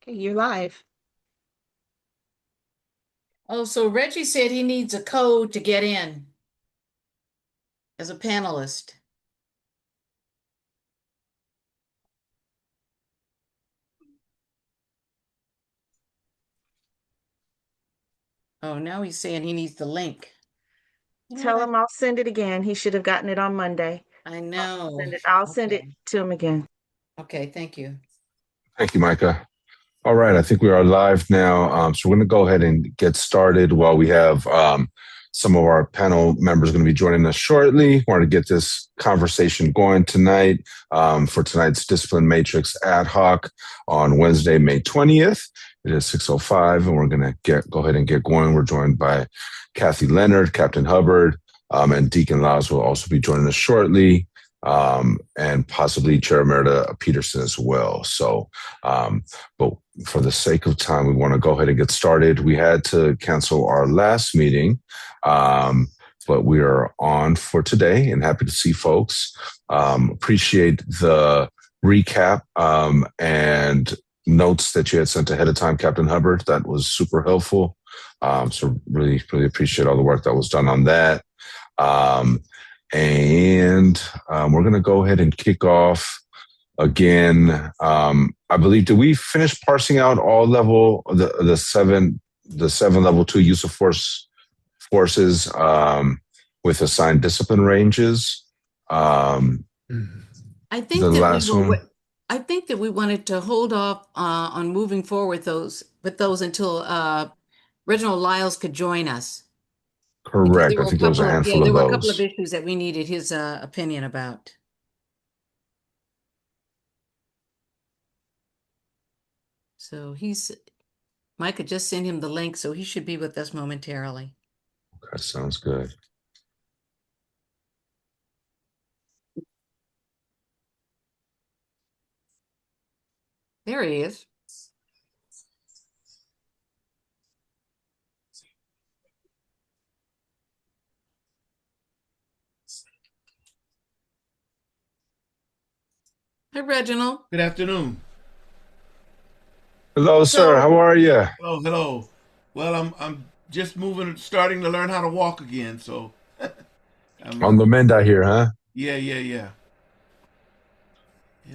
Okay, you're live. Oh, so Reggie said he needs a code to get in as a panelist. Oh, now he's saying he needs the link. You know what? Tell him I'll send it again. He should have gotten it on Monday. I I'll know. send it. I'll send it Okay. to him again. Okay, thank you. Thank you, Micah. All right, I think we are live now. So we're going to go ahead and get started while we have some of our panel members going to be joining us shortly. Want to get this conversation going tonight for tonight's Discipline Matrix Ad Hoc on Wednesday, May 20th. It is 6:05, and we're going to go ahead and get going. We're joined by Kathy Leonard, Captain Hubbard, and Deacon Laws will also be joining us shortly, and possibly Chair Emerita Peterson as well. So, but for the sake of time, we want to go ahead and get started. We had to cancel our last meeting, but we are on for today and happy to see folks. Appreciate the recap and notes that you had sent ahead of time, Captain Hubbard. That was super helpful. So really, really appreciate all the work that was done on that. We're going to go ahead and kick off again. I believe, did we finish parsing out all the seven level 2 use of forces with assigned discipline ranges? I The think that we last were one? I think that we wanted to hold off on moving forward with those until Reginald Lyles could join us because Correct. I think there was a handful there of were a couple of those. issues that we needed his opinion about. So Micah just sent him the link, so he should be with us momentarily. That sounds good. There he is. Hi, Reginald. Good afternoon. Hello, sir. How So, are you? Oh, hello. Well, I'm just starting to learn how to walk again. So I'm On the mend, I hear, huh? yeah. Yeah.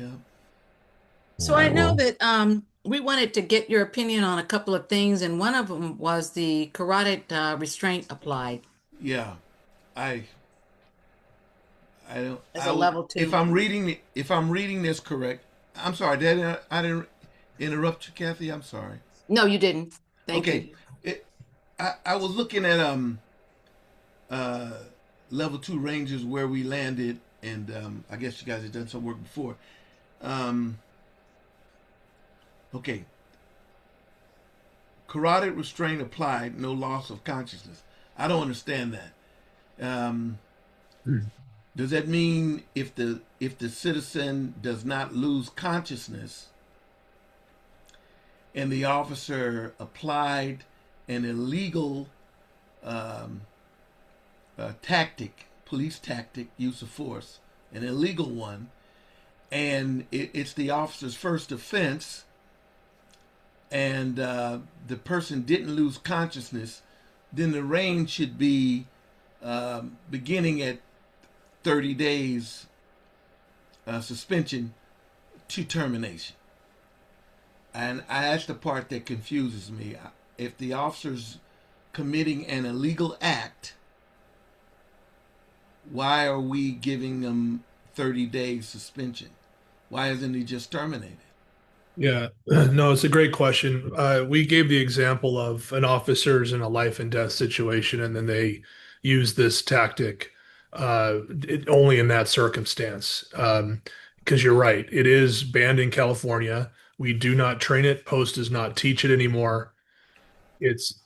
All so I right. know Well, that we wanted to get your opinion on a couple of things, and one of them was the carotid restraint applied Yeah. I I don't as a level two. if I'm reading this correct. I'm sorry. I didn't interrupt you, Kathy. I'm sorry. No, you didn't. Thank Okay. you. It, I was looking at uh level 2 ranges where we landed, and I guess you guys have done some work before. Um okay. Carotid restraint applied, no loss of consciousness. I don't understand that. Does that mean if the citizen does not lose consciousness and the officer applied an illegal um, tactic, police tactic, use of force, an illegal one, and it's the officer's first offense, and the person didn't lose consciousness, then the range should be beginning at 30 days suspension to termination. And that's the part that confuses me. If the officer's committing an illegal act, why are we giving them 30 days suspension? Why isn't he just terminated? Yeah, no, it's a great question. We gave the example of an officer's in a life and death situation, and then they use this tactic only in that circumstance. Because you're right, it is banned in California. We do not train it. Post does not teach it anymore. It's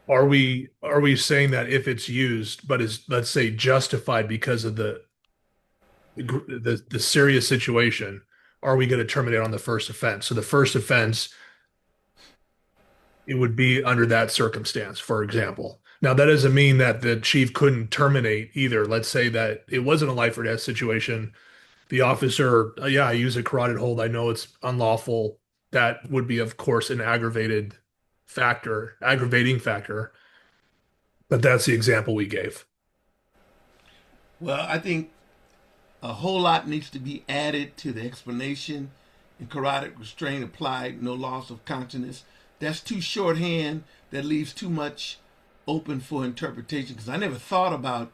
are we saying that if it's used, but is, let's say, justified because of the serious situation, are we going to terminate on the first offense? So the first offense, it would be under that circumstance, for example. Now, that doesn't mean that the chief couldn't terminate either. Let's say that it wasn't a life or death situation. The officer, yeah, I use a carotid hold. I know it's unlawful. that would be, of course, an aggravating factor. But that's the example we gave. Well, I think a whole lot needs to be added to the explanation. In carotid restraint applied, no loss of consciousness. That's too shorthand. That leaves too much open for interpretation, because I never thought about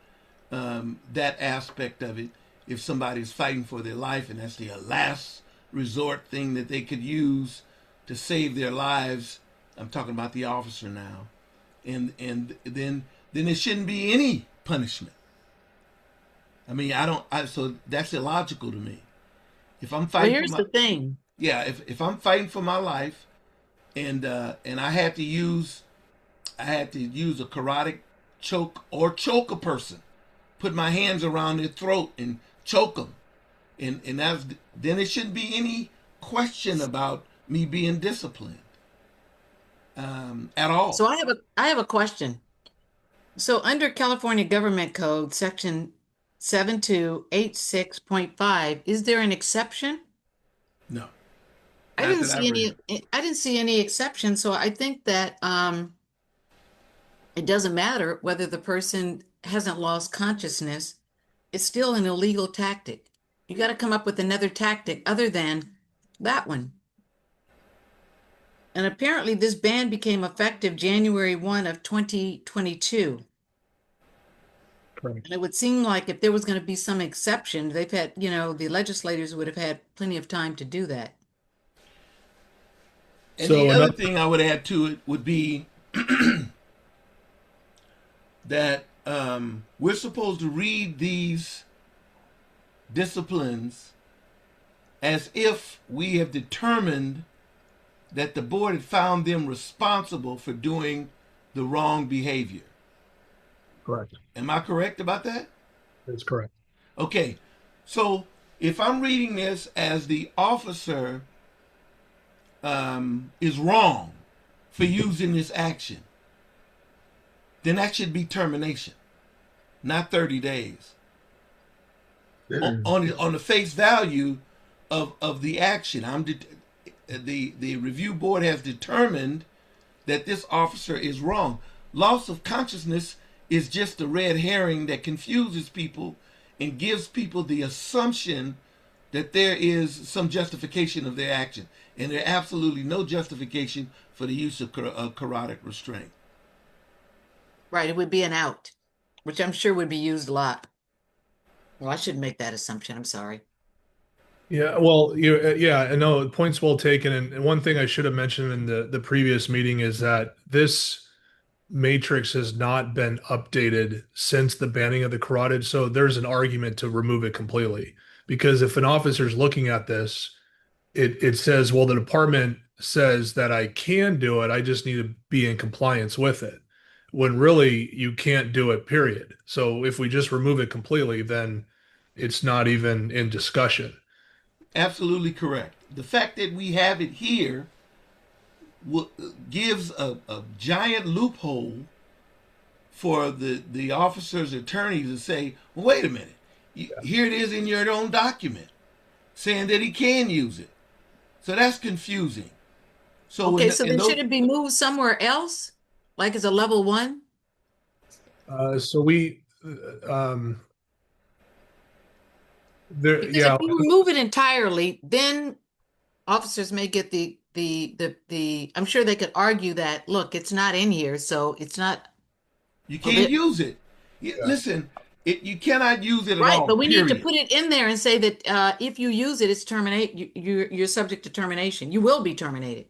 that aspect of it. If somebody's fighting for their life and that's the last resort thing that they could use to save their lives, I'm talking about the officer now, and then there shouldn't be any punishment. I mean, so that's illogical to me. If I'm Well, fighting here's for the thing. if I'm fighting for my life, and I had to use a carotid choke or choke a person, put my hands around their throat and choke them, and then it shouldn't be any question about me being disciplined at all. So I have a question. So under California Government Code, section 7286.5, is there an exception? No, I not didn't that see I've read. I didn't see any exception, so I think that it doesn't matter whether the person hasn't lost consciousness. It's still an illegal tactic. You got to come up with another tactic other than that one. And apparently this ban became effective January 1 of 2022. Correct. And it would seem like if there was going to be some exception, they've had, the legislators would have had plenty of time to do that. And So the other another, thing I would add to it would be that we're supposed to read these disciplines as if we have determined that the board had found them responsible for doing the wrong behavior. correct. Am I correct about that? That's correct. Okay, so if I'm reading this as the officer is wrong for using this action, then that should be termination, not 30 days. On the face value of the action, the review board has determined that this officer is wrong. Loss of consciousness is just a red herring that confuses people and gives people the assumption that there is some justification of their action, and there's absolutely no justification for the use of carotid restraint. Right, it would be an out, which I'm sure would be used a lot. Well, I shouldn't make that assumption. I'm sorry. Yeah, well, yeah, no, points well taken. And one thing I should have mentioned in the previous meeting is that this matrix has not been updated since the banning of the carotid. So there's an argument to remove it completely. Because if an officer is looking at this, it says, well, the department says that I can do it. I just need to be in compliance with it. When really you can't do it, period. So if we just remove it completely, then it's not even in discussion. Absolutely correct. The fact that we have it here gives a giant loophole for the officer's attorneys to say, well, wait a minute, here it is in your own document saying that he can use it. So that's confusing. So Okay, so then should it be moved somewhere else? Like as a level 1? So we, there, Because yeah, if you remove it entirely, then officers may get the I'm sure they could argue that, look, it's not in here, so it's not. you can't use it. Listen, you cannot use it at Right, all. but we period. need to put it in there and say that if you use it, it's you're subject to termination. You will be terminated.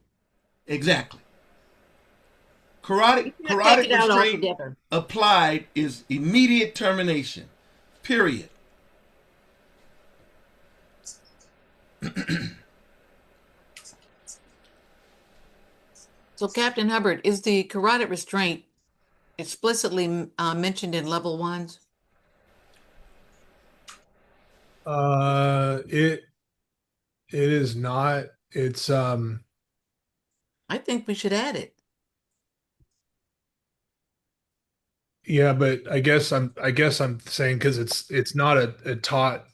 Exactly. Carotid You can't take it out restraint altogether. applied is immediate termination. Period. So, Captain Hubbard, is the carotid restraint explicitly mentioned in level 1s? it is not. It's I think we should add it. yeah, but I guess I'm saying because it's not a taught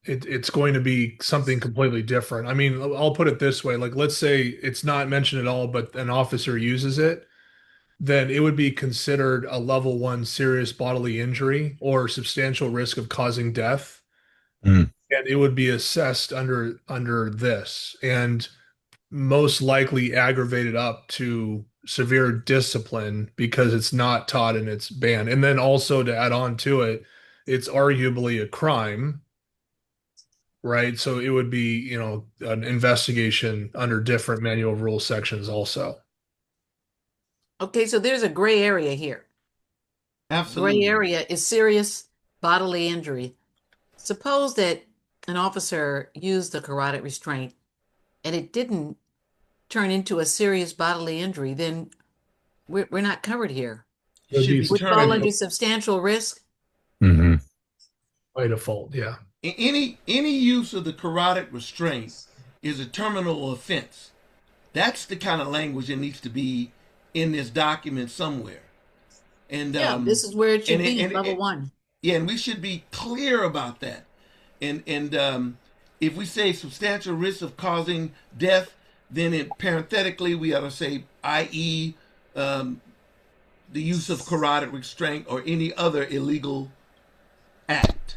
it's going to be something completely different. I mean, I'll put it this way, like let's say it's not mentioned at all, but an officer uses it, then it would be considered a level one serious bodily injury or substantial risk of causing death. Mm. And it would be assessed under this and most likely aggravated up to severe discipline because it's not taught and it's banned. And then also to add on to it, it's arguably a crime, right? So it would be, an investigation under different manual of rule sections also. Okay, so there's a gray area here. Absolutely. Gray area is serious bodily injury. Suppose that an officer used the carotid restraint and it didn't turn into a serious bodily injury, then we're not covered here. It would Should be be Would fall terminated. under substantial risk. Hmm. by default, yeah. Any use of the carotid restraint is a terminal offense. That's the kind of language that needs to be in this document somewhere. And Yeah, this is where it should be, level and- one. yeah, and we should be clear about that. And if we say substantial risk of causing death, then parenthetically we ought to say, i.e., the use of carotid restraint or any other illegal act.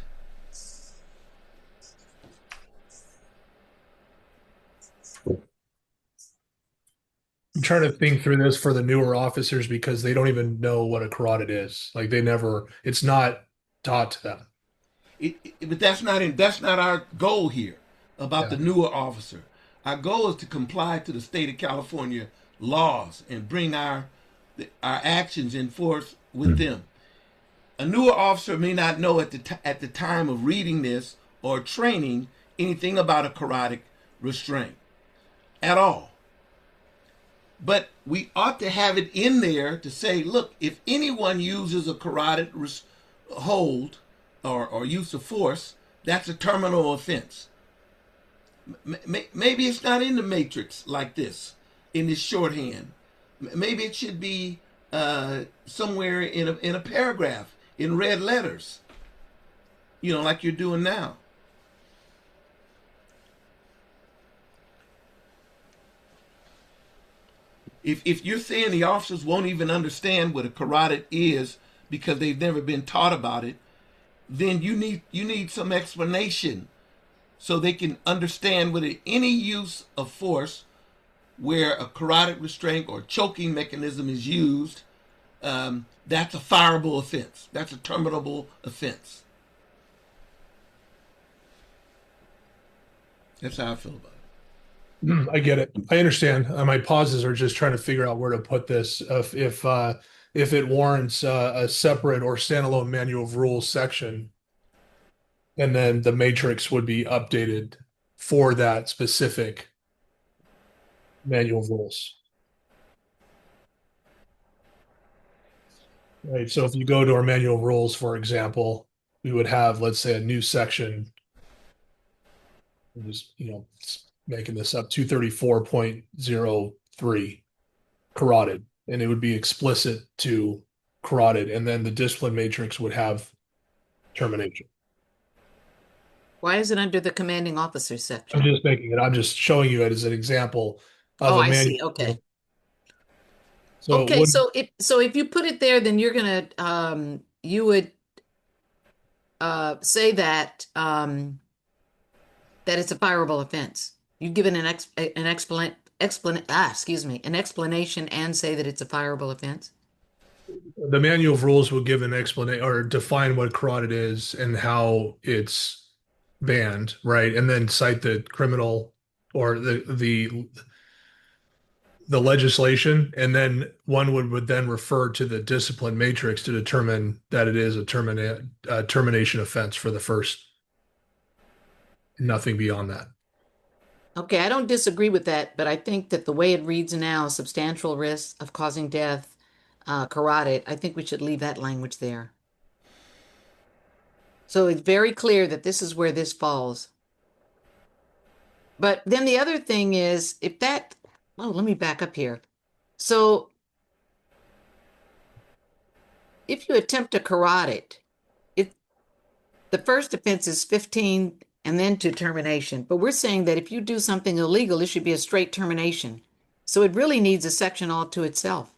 I'm trying to think through this for the newer officers because they don't even know what a carotid is. Like it's not taught to them. But that's not our goal here about the Yeah. newer officer. Our goal is to comply to the state of California laws and bring our actions in force with them. A newer officer may not know at the time of reading this or training anything about a carotid restraint at all. But we ought to have it in there to say, look, if anyone uses a carotid hold or use of force, that's a terminal offense. Maybe it's not in the matrix like this, in this shorthand. Maybe it should be somewhere in a paragraph in red letters, like you're doing now. If you're saying the officers won't even understand what a carotid is because they've never been taught about it, then you need some explanation so they can understand whether any use of force where a carotid restraint or choking mechanism is used, that's a fireable offense. That's a terminable offense. That's how I feel about it. I get it. I understand. My pauses are just trying to figure out where to put this. If it warrants a separate or standalone manual of rules section, and then the matrix would be updated for that specific manual of rules. Right. So if you go to our manual of rules, for example, we would have, let's say, a new section. I'm just, making this up, 234.03 carotid, and it would be explicit to carotid, and then the discipline matrix would have termination. Why is it under the commanding officer section? I'm just showing you it as an example of Oh, a I see. manual. Okay. So Okay, so if you put it there, then you're gonna you would say that that it's a fireable offense. You give it an explanation and say that it's a fireable offense. the manual of rules will give an explanation or define what carotid is and how it's banned, right? And then cite the criminal or the legislation, and then one would then refer to the discipline matrix to determine that it is a termination offense for the first. Nothing beyond that. Okay, I don't disagree with that, but I think that the way it reads now, substantial risk of causing death, carotid, I think we should leave that language there. So it's very clear that this is where this falls. But then the other thing is, let me back up here. So if you attempt a carotid, the first offense is 15 and then to termination. But we're saying that if you do something illegal, it should be a straight termination. So it really needs a section all to itself,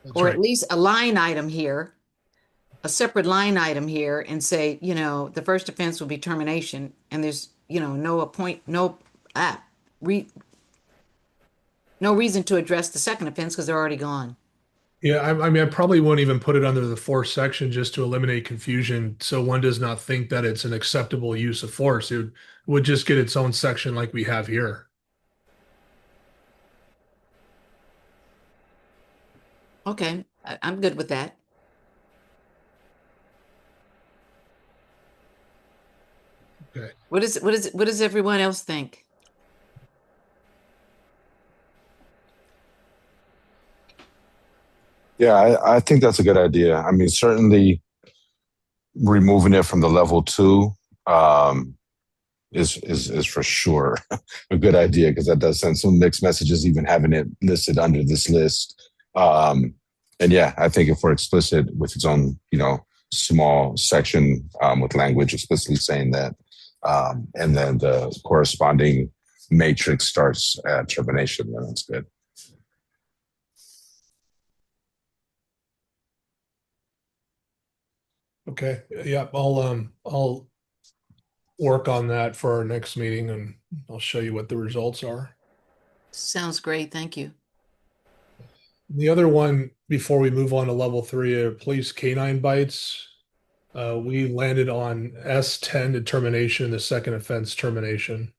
That's or right. at least a line item here, a separate line item here, and say, the first offense will be termination, and there's, ah, re, no reason to address the second offense because they're already gone. Yeah, I mean, I probably won't even put it under the force section just to eliminate confusion, so one does not think that it's an acceptable use of force. It would just get its own section like we have here. Okay, I'm good with that. Okay. What does everyone else think? Yeah, I think that's a good idea. I mean, certainly removing it from the level 2 is for sure a good idea, because that does send some mixed messages, even having it listed under this list. And yeah, I think if we're explicit with its own, small section with language explicitly saying that, and then the corresponding matrix starts at termination, then that's good. Okay. Yeah, I'll work on that for our next meeting, and I'll show you what the results are. Sounds great. Thank you. The other one, before we move on to level 3, are police canine bites. We landed on S10 determination, the second offense termination.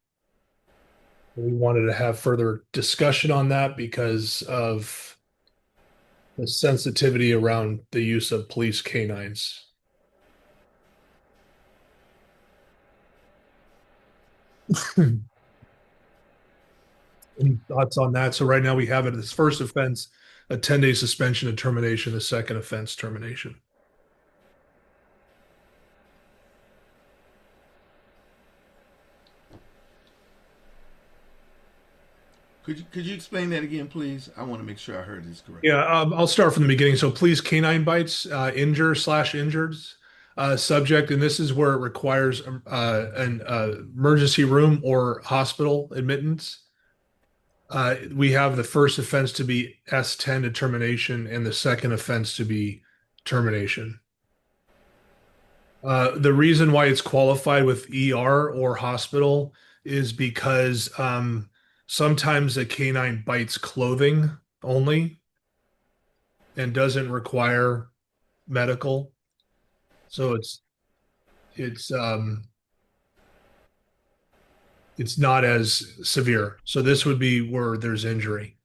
We wanted to have further discussion on that because of the sensitivity around the use of police canines. Any thoughts on that? So right now we have it as first offense, a 10-day suspension and termination, the second offense termination. Could you explain that again, please? I want to make sure I heard this correctly. Yeah, I'll start from the beginning. So police canine bites, injure/injured subject, and this is where it requires an emergency room or hospital admittance. We have the first offense to be S10 determination and the second offense to be termination. The reason why it's qualified with ER or hospital is because sometimes a canine bites clothing only and doesn't require medical. So it's not as severe. So this would be where there's injury.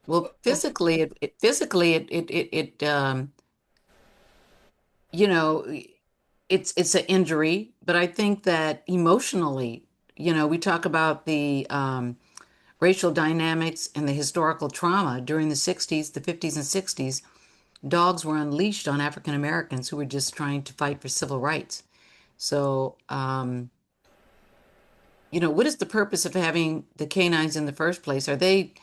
Well, physically, it's an injury, but I think that emotionally, we talk about the racial dynamics and the historical trauma during the 60s, the 50s and 60s. Dogs were unleashed on African Americans who were just trying to fight for civil rights. So, what is the purpose of having the canines in the first place? Are they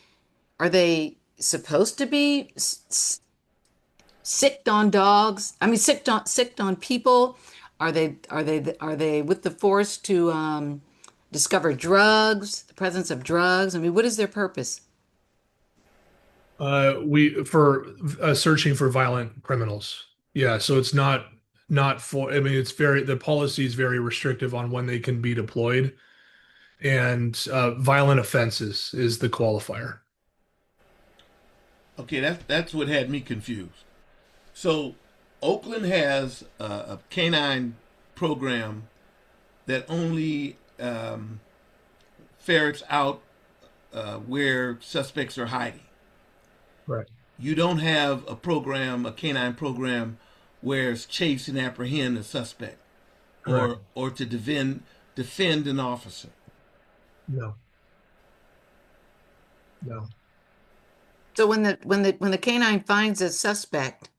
supposed to be sicked on dogs? I mean, sicked on people? Are they with the force to discover drugs, the presence of drugs? I mean, what is their purpose? We for searching for violent criminals. Yeah, so it's not for. I mean, the policy is very restrictive on when they can be deployed, and violent offenses is the qualifier. Okay, that's what had me confused. So, Oakland has a canine program that only ferrets out where suspects are hiding. Right. You don't have a canine program, where it's chase and apprehend a suspect, Correct. or to defend an officer. No. No. So when the canine finds a suspect,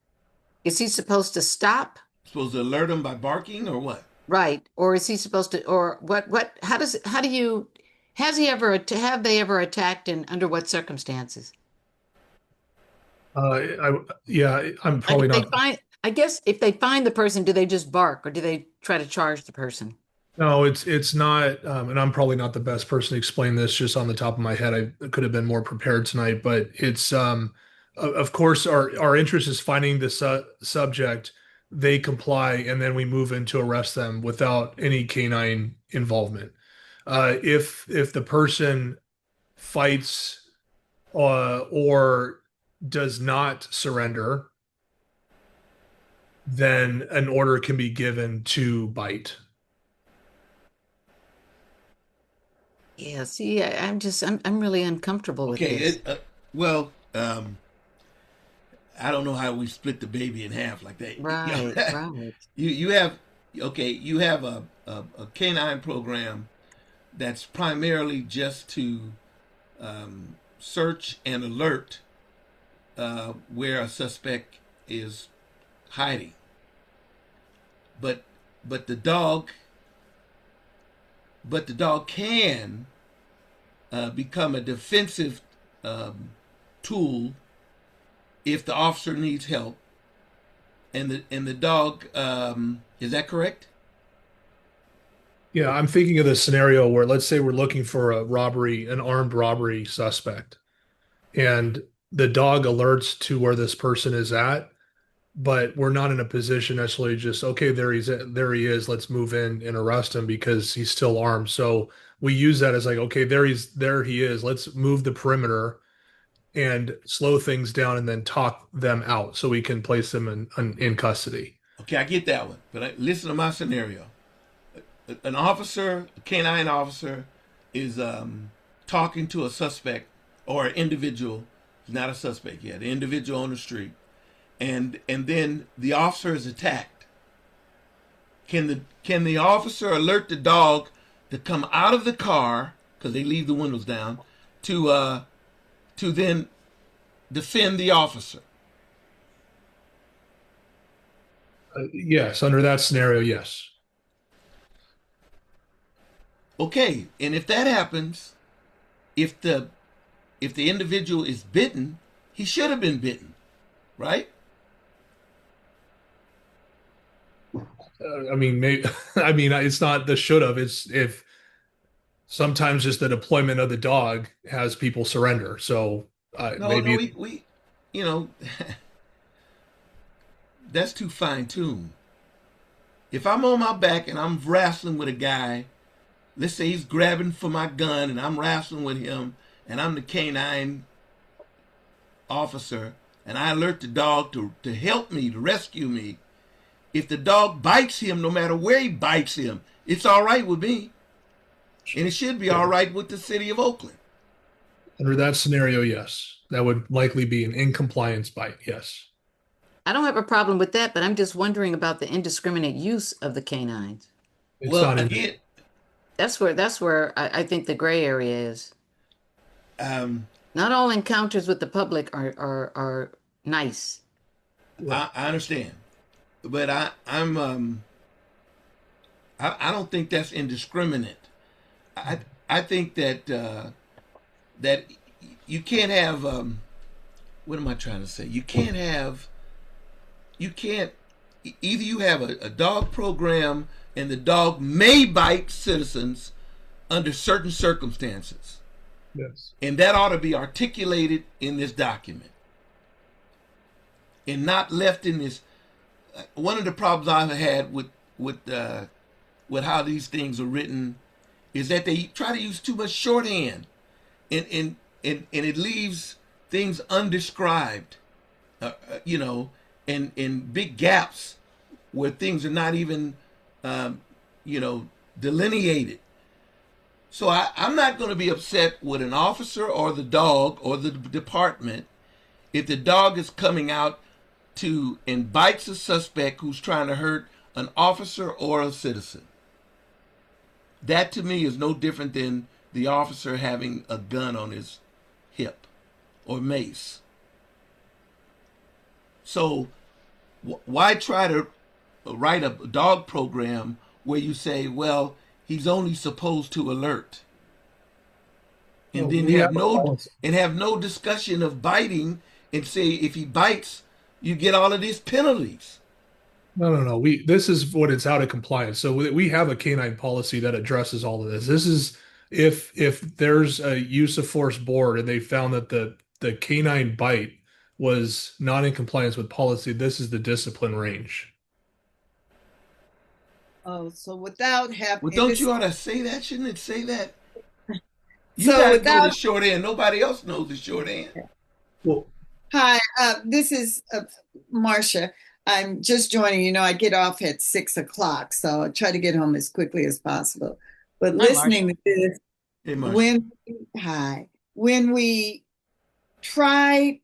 is he supposed to stop? Supposed to alert them by barking or what? Right. Or is he supposed to, or have they ever attacked and under what circumstances? Yeah, I'm Like probably if they not. find, I guess if they find the person, do they just bark or do they try to charge the person? No, it's not, and I'm probably not the best person to explain this just on the top of my head. I could have been more prepared tonight, but it's of course our interest is finding the subject, they comply, and then we move in to arrest them without any canine involvement. If the person fights or does not surrender, then an order can be given to bite. Yeah, see, I'm really uncomfortable with Okay, this. well, I don't know how we split the baby in half like that. Right, right. You have you have a canine program that's primarily just to search and alert where a suspect is hiding. But but the dog but the dog can become a defensive tool if the officer needs help. And the dog is that correct? Yeah, I'm thinking of the scenario where let's say we're looking for a robbery, an armed robbery suspect, and the dog alerts to where this person is at, but we're not in a position necessarily just, okay, there he is, let's move in and arrest him because he's still armed. So we use that as like, okay, there he is, let's move the perimeter and slow things down and then talk them out so we can place them in custody. Okay, I get that one. But listen to my scenario. An officer, a canine officer, is talking to a suspect or an individual. He's not a suspect yet. An individual on the street, and then the officer is attacked. Can the officer alert the dog to come out of the car because they leave the windows down to then defend the officer? Yes, under that scenario, yes. Okay, and if that happens, if the individual is bitten, he should have been bitten, right? I mean, maybe, I mean, it's not the should have. It's if sometimes just the deployment of the dog has people surrender. So No, maybe, we you know, that's too fine tuned. If I'm on my back and I'm wrestling with a guy, let's say he's grabbing for my gun and I'm wrestling with him and I'm the canine officer and I alert the dog to help me, to rescue me. If the dog bites him, no matter where he bites him, it's all right with me. And it should be all right with the city of Oakland. under that scenario, yes, that would likely be an in-compliance bite. Yes. I don't have a problem with that, but I'm just wondering about the indiscriminate use of the canines. It's Well, not again, That's where I think the gray area is. um, Not all encounters with the public are nice. I understand, but I don't think that's indiscriminate. I think that that you can't have what am I trying to say? You can't either you have a dog program and the dog may bite citizens under certain circumstances, Yes. and that ought to be articulated in this document and not left in this. One of the problems I've had with how these things are written is that they try to use too much shorthand, and it leaves things undescribed, and big gaps where things are not even, delineated. So I'm not going to be upset with an officer or the dog or the department if the dog is coming out to and bites a suspect who's trying to hurt an officer or a citizen. That to me is no different than the officer having a gun on his hip or mace. So why try to write a dog program where you say, well, he's only supposed to alert, and Well, then we have have a policy. no discussion of biting, and say if he bites, you get all of these penalties. No. This is what it's out of compliance. So we have a canine policy that addresses all of this. This is if there's a use of force board and they found that the canine bite was not in compliance with policy, this is the discipline range. Oh, so without Well, having don't you ought to say that? Shouldn't it say that? You so got to know without the short end. Nobody else knows the short end. Well, Hi, this is Marcia. I'm just joining. You know, I get off at 6 o'clock, so I try to get home as quickly as possible. But Marcia. listening to this, Hey, Marcia. when we try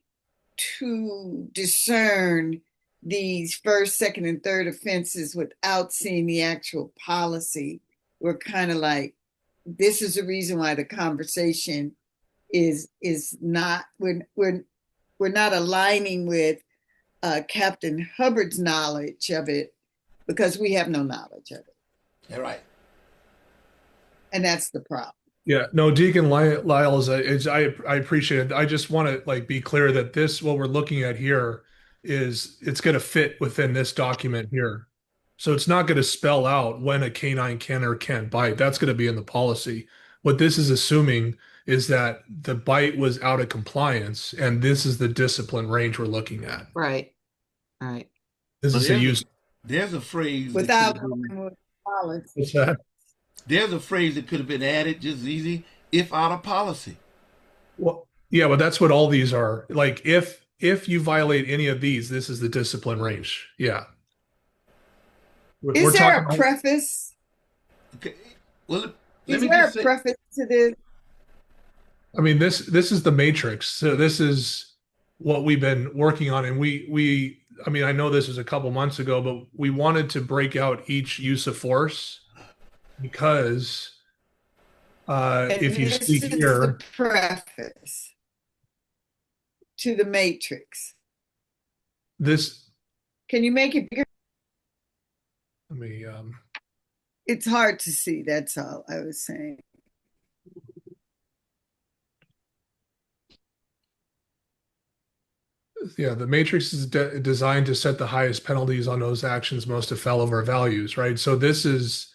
to discern these first, second, and third offenses without seeing the actual policy, we're kind of like, this is the reason why the conversation is not we're not aligning with Captain Hubbard's knowledge of it because we have no knowledge of it, All right. and that's the problem. yeah, no, Deacon Lyles, I appreciate it. I just want to like be clear that this what we're looking at here is it's going to fit within this document here. So it's not going to spell out when a canine can or can't bite. That's going to be in the policy. What this is assuming is that the bite was out of compliance, and this is the discipline range we're looking at. Right. Right. This is a use. There's a phrase. Without that could have been- going with policy. What's that? There's a phrase that could have been added just as easy, if out of policy. Well, yeah, but that's what all these are. Like if you violate any of these, this is the discipline range. Yeah. We're Is there talking a about- preface? Okay. Well, let Is me there a just say, preface to this? I mean, this is the Matrix. So this is what we've been working on, and I mean, I know this was a couple months ago, but we wanted to break out each use of force because if you And see this is here, the preface to the Matrix. this Can you make it bigger? let me It's hard to see. That's all I was saying. yeah, the Matrix is designed to set the highest penalties on those actions most afoul of our values, right? So this is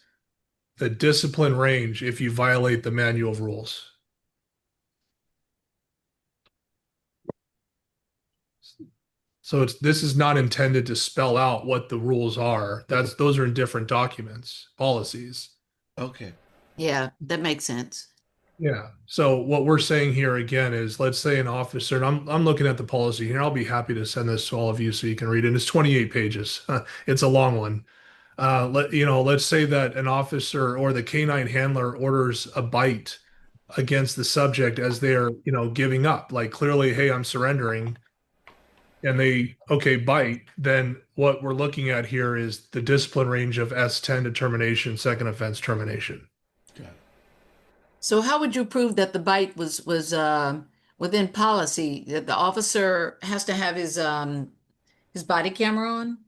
the discipline range if you violate the manual of rules. So this is not intended to spell out what the rules are. Those are in different documents, policies. okay. Yeah, that makes sense. Yeah. So what we're saying here again is, let's say an officer, and I'm looking at the policy here. I'll be happy to send this to all of you so you can read it. It's 28 pages. It's a long one. Let's say that an officer or the canine handler orders a bite against the subject as they're, giving up. Like clearly, hey, I'm surrendering. And they, okay, bite. Then what we're looking at here is the discipline range of S10 determination, second offense termination. Got it. So how would you prove that the bite was within policy? That the officer has to have his body camera on?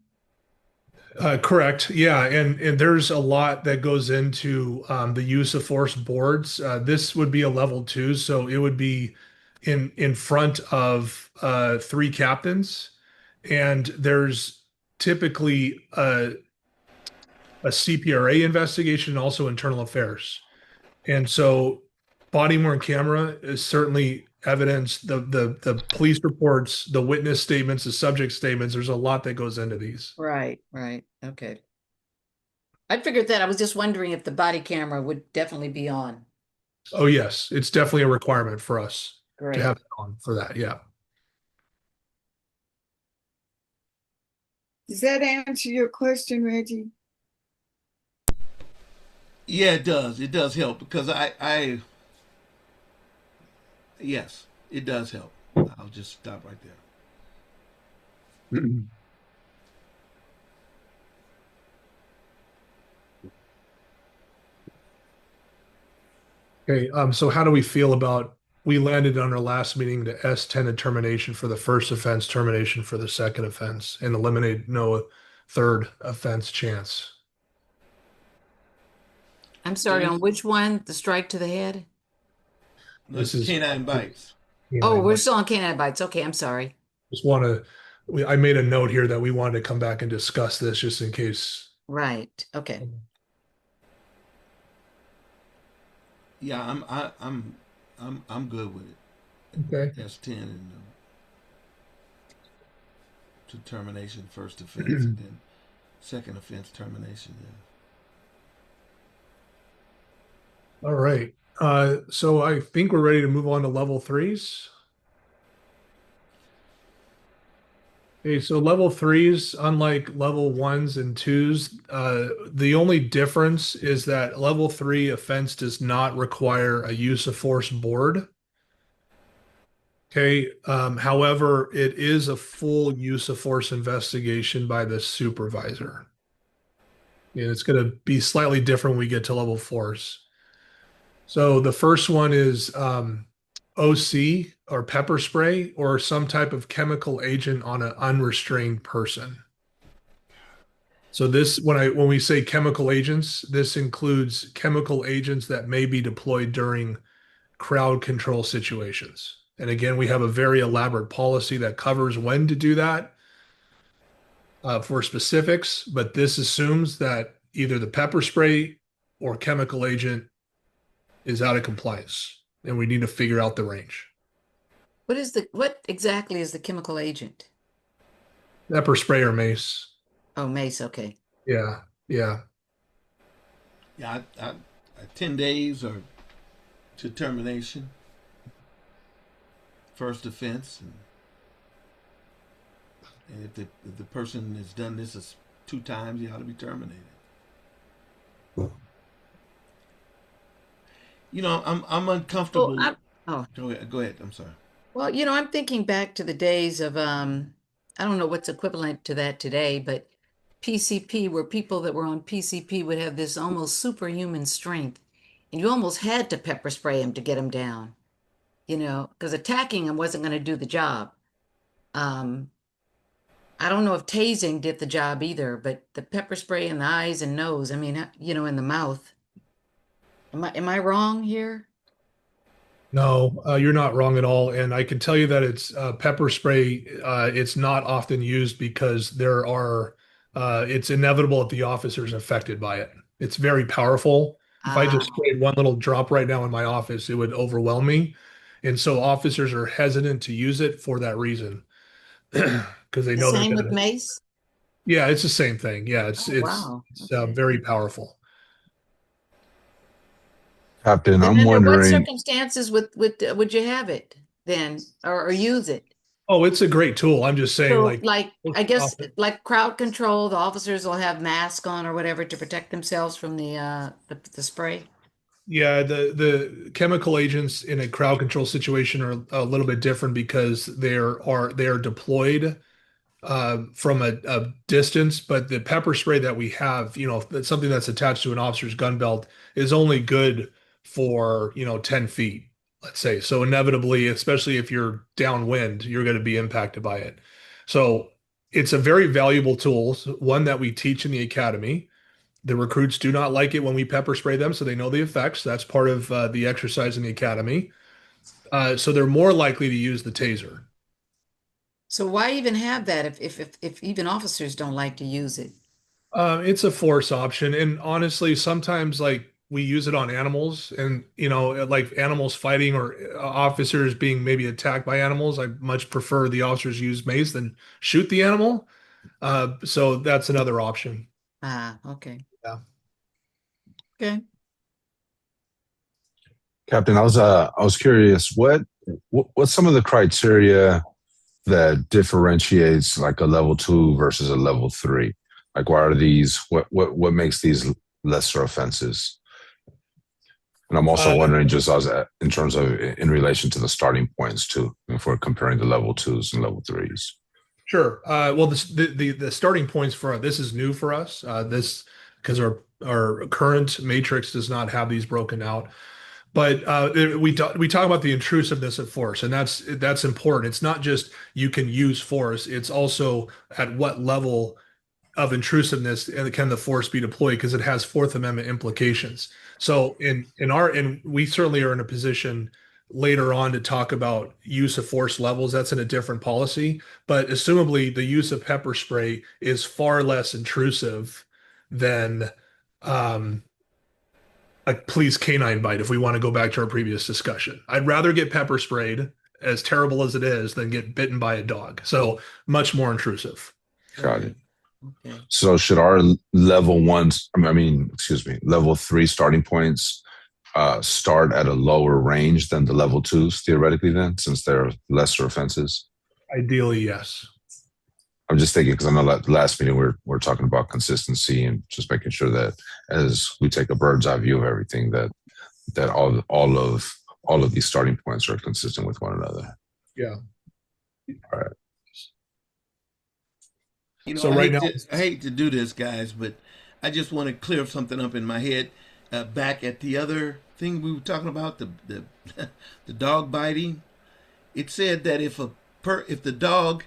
Correct. Yeah, and there's a lot that goes into the use of force boards. This would be a level 2, so it would be in front of 3 captains, and there's typically a CPRA investigation, and also internal affairs. And so body worn camera is certainly evidence. The police reports, the witness statements, the subject statements, there's a lot that goes into these. Right, right. Okay. I figured that. I was just wondering if the body camera would definitely be on. Oh yes, it's definitely a requirement for us Great. to have it on for that. Yeah. Does that answer your question, Reggie? Yeah, it does. It does help because yes, it does help. I'll just stop right there. Okay. So how do we feel about, we landed on our last meeting the S10 determination for the first offense, termination for the second offense, and eliminate no third offense chance. I'm sorry, on which one? The strike to the head? This This is- canine bites. Oh, we're still on canine bites. Okay, I'm sorry. Just want to I made a note here that we wanted to come back and discuss this just in case. Right. Okay. Yeah, I'm good with it. Okay. That's 10 and to termination, first offense, and then second offense termination. Yeah. All right. So I think we're ready to move on to level threes. Okay, so level threes, unlike level ones and twos, the only difference is that level three offense does not require a use of force board. Okay. However, it is a full use of force investigation by the supervisor. And it's going to be slightly different when we get to level fours. So the first one is OC or pepper spray or some type of chemical agent on an unrestrained person. So this, when we say chemical agents, this includes chemical agents that may be deployed during crowd control situations. And again, we have a very elaborate policy that covers when to do that for specifics, but this assumes that either the pepper spray or chemical agent is out of compliance, and we need to figure out the range. What exactly is the chemical agent? Pepper spray or mace. Oh, mace. Okay. Yeah, yeah. Yeah, 10 days or to termination, first offense, and if the person has done this 2 times, he ought to be terminated. I'm uncomfortable. Oh, Go ahead. I'm sorry. well, I'm thinking back to the days of I don't know what's equivalent to that today, but PCP, where people that were on PCP would have this almost superhuman strength, and you almost had to pepper spray them to get them down, because attacking them wasn't going to do the job. I don't know if tasing did the job either, but the pepper spray in the eyes and nose, I mean, in the mouth. Am I wrong here? No, you're not wrong at all. And I can tell you that it's pepper spray. It's not often used because it's inevitable that the officer's affected by it. It's very powerful. If I just sprayed one little drop right now in my office, it would overwhelm me. And so officers are hesitant to use it for that reason. Because they The know they're same going with to. mace? Yeah, it's the same thing. Yeah, it's Oh, wow. Okay. very powerful. Captain, And I'm under what wondering. circumstances would you have it then, or use it? Oh, it's a great tool. I'm just saying, So, like, I guess, like crowd control, the officers will have masks on or whatever to protect themselves from the spray. yeah, the chemical agents in a crowd control situation are a little bit different because they are deployed from a distance, but the pepper spray that we have, that's something that's attached to an officer's gun belt is only good for, 10 feet, let's say. So inevitably, especially if you're downwind, you're going to be impacted by it. So it's a very valuable tool, one that we teach in the academy. The recruits do not like it when we pepper spray them, so they know the effects. That's part of the exercise in the academy. So they're more likely to use the taser. So why even have that if even officers don't like to use it? It's a force option, and honestly, sometimes like we use it on animals, and like animals fighting or officers being maybe attacked by animals. I much prefer the officers use mace than shoot the animal. So that's another option. Ah, okay. Yeah. Okay. Captain, I was curious, what's some of the criteria that differentiates like a level 2 versus a level 3? Like, why are these? What makes these lesser offenses? And I'm also wondering, just as in terms of in relation to the starting points too, if we're comparing the level 2s and level 3s. Sure. Well, the starting points for this is new for us. This because our current matrix does not have these broken out. But we talk about the intrusiveness of force, and that's important. It's not just you can use force; it's also at what level of intrusiveness can the force be deployed, because it has Fourth Amendment implications. So we certainly are in a position later on to talk about use of force levels. That's in a different policy. But assumably, the use of pepper spray is far less intrusive than a police canine bite, if we want to go back to our previous discussion. I'd rather get pepper sprayed, as terrible as it is, than get bitten by a dog. So much more intrusive. Got it. Okay. So should our level 3 starting points start at a lower range than the level 2s theoretically then, since they're lesser offenses? Ideally, yes. I'm just thinking because I know that last meeting we're talking about consistency and just making sure that as we take a bird's eye view of everything, that all of these starting points are consistent with one another. Yeah. All right. You know, So right now, I hate to do this, guys, but I just want to clear something up in my head. Back at the other thing we were talking about, the the dog biting, it said that if the dog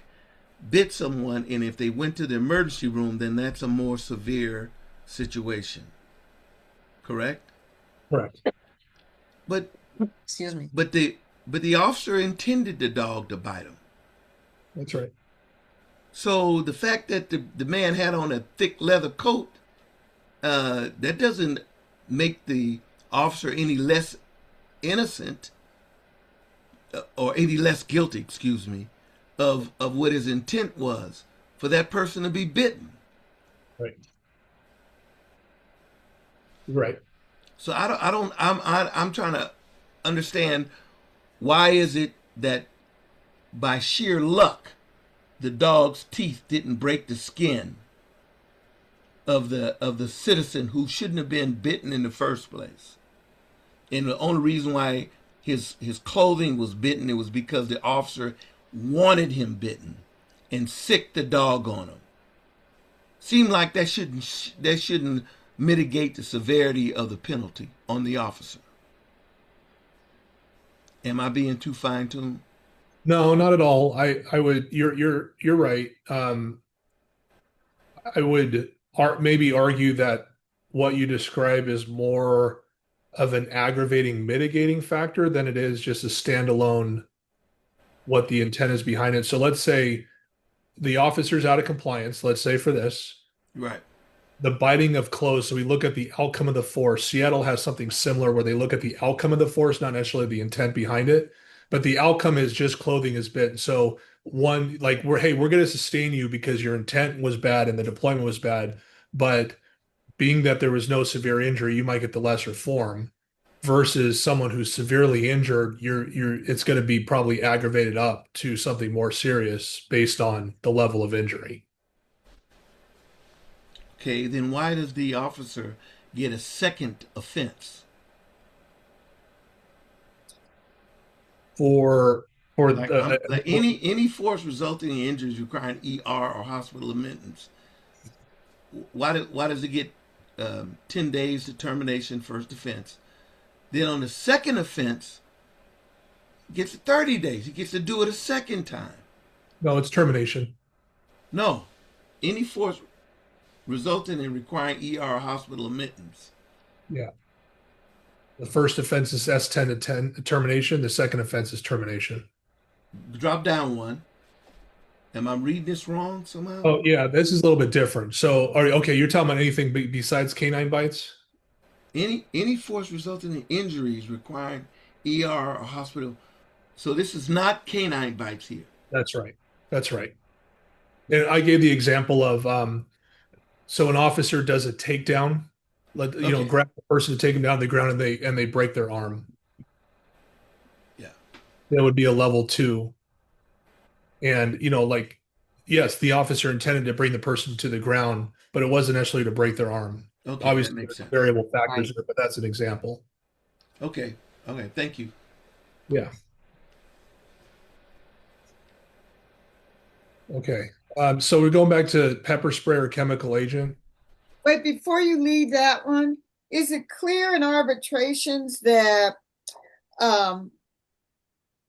bit someone and if they went to the emergency room, then that's a more severe situation. Correct? correct. But Excuse me. but the officer intended the dog to bite him. That's right. So the fact that the man had on a thick leather coat, that doesn't make the officer any less innocent or any less guilty, excuse me, of what his intent was for that person to be bitten. Right. Right. So I'm trying to understand, why is it that by sheer luck the dog's teeth didn't break the skin of the citizen who shouldn't have been bitten in the first place? And the only reason why his clothing was bitten, it was because the officer wanted him bitten and sicked the dog on him. Seemed like that shouldn't mitigate the severity of the penalty on the officer. Am I being too fine-tuned? No, not at all. I would. You're right. I would maybe argue that what you describe is more of an aggravating, mitigating factor than it is just a standalone what the intent is behind it. So let's say the officer's out of compliance. Let's say for this, Right. the biting of clothes. So we look at the outcome of the force. Seattle has something similar where they look at the outcome of the force, not necessarily the intent behind it, but the outcome is just clothing is bitten. So one, like we're going to sustain you because your intent was bad and the deployment was bad, but being that there was no severe injury, you might get the lesser form. Versus someone who's severely injured, it's going to be probably aggravated up to something more serious based on the level of injury. Okay, then why does the officer get a second offense? For Like any force resulting in injuries requiring ER or hospital admittance, why does it get 10 days to termination first offense? Then on the second offense, he gets 30 days. He gets to do it a second time. No, it's termination. No, any force resulting in requiring ER or hospital admittance. Yeah. The first offense is S10 to 10 termination. The second offense is termination. Drop down one. Am I reading this wrong somehow? Oh, yeah, this is a little bit different. So, okay, you're talking about anything besides canine bites? Any force resulting in injuries requiring ER or hospital. So this is not canine bites here. That's right. That's right. And I gave the example of so an officer does a takedown, Okay. grab the person to take them down to the ground and they break their arm. Yeah. That would be a level 2. And yes, the officer intended to bring the person to the ground, but it wasn't necessarily to break their arm. Okay, Obviously, that makes there's sense. variable factors Right. there, but that's an example. Okay. Thank you. Yeah. Okay. So we're going back to pepper spray or chemical agent. But before you leave that one, is it clear in arbitrations that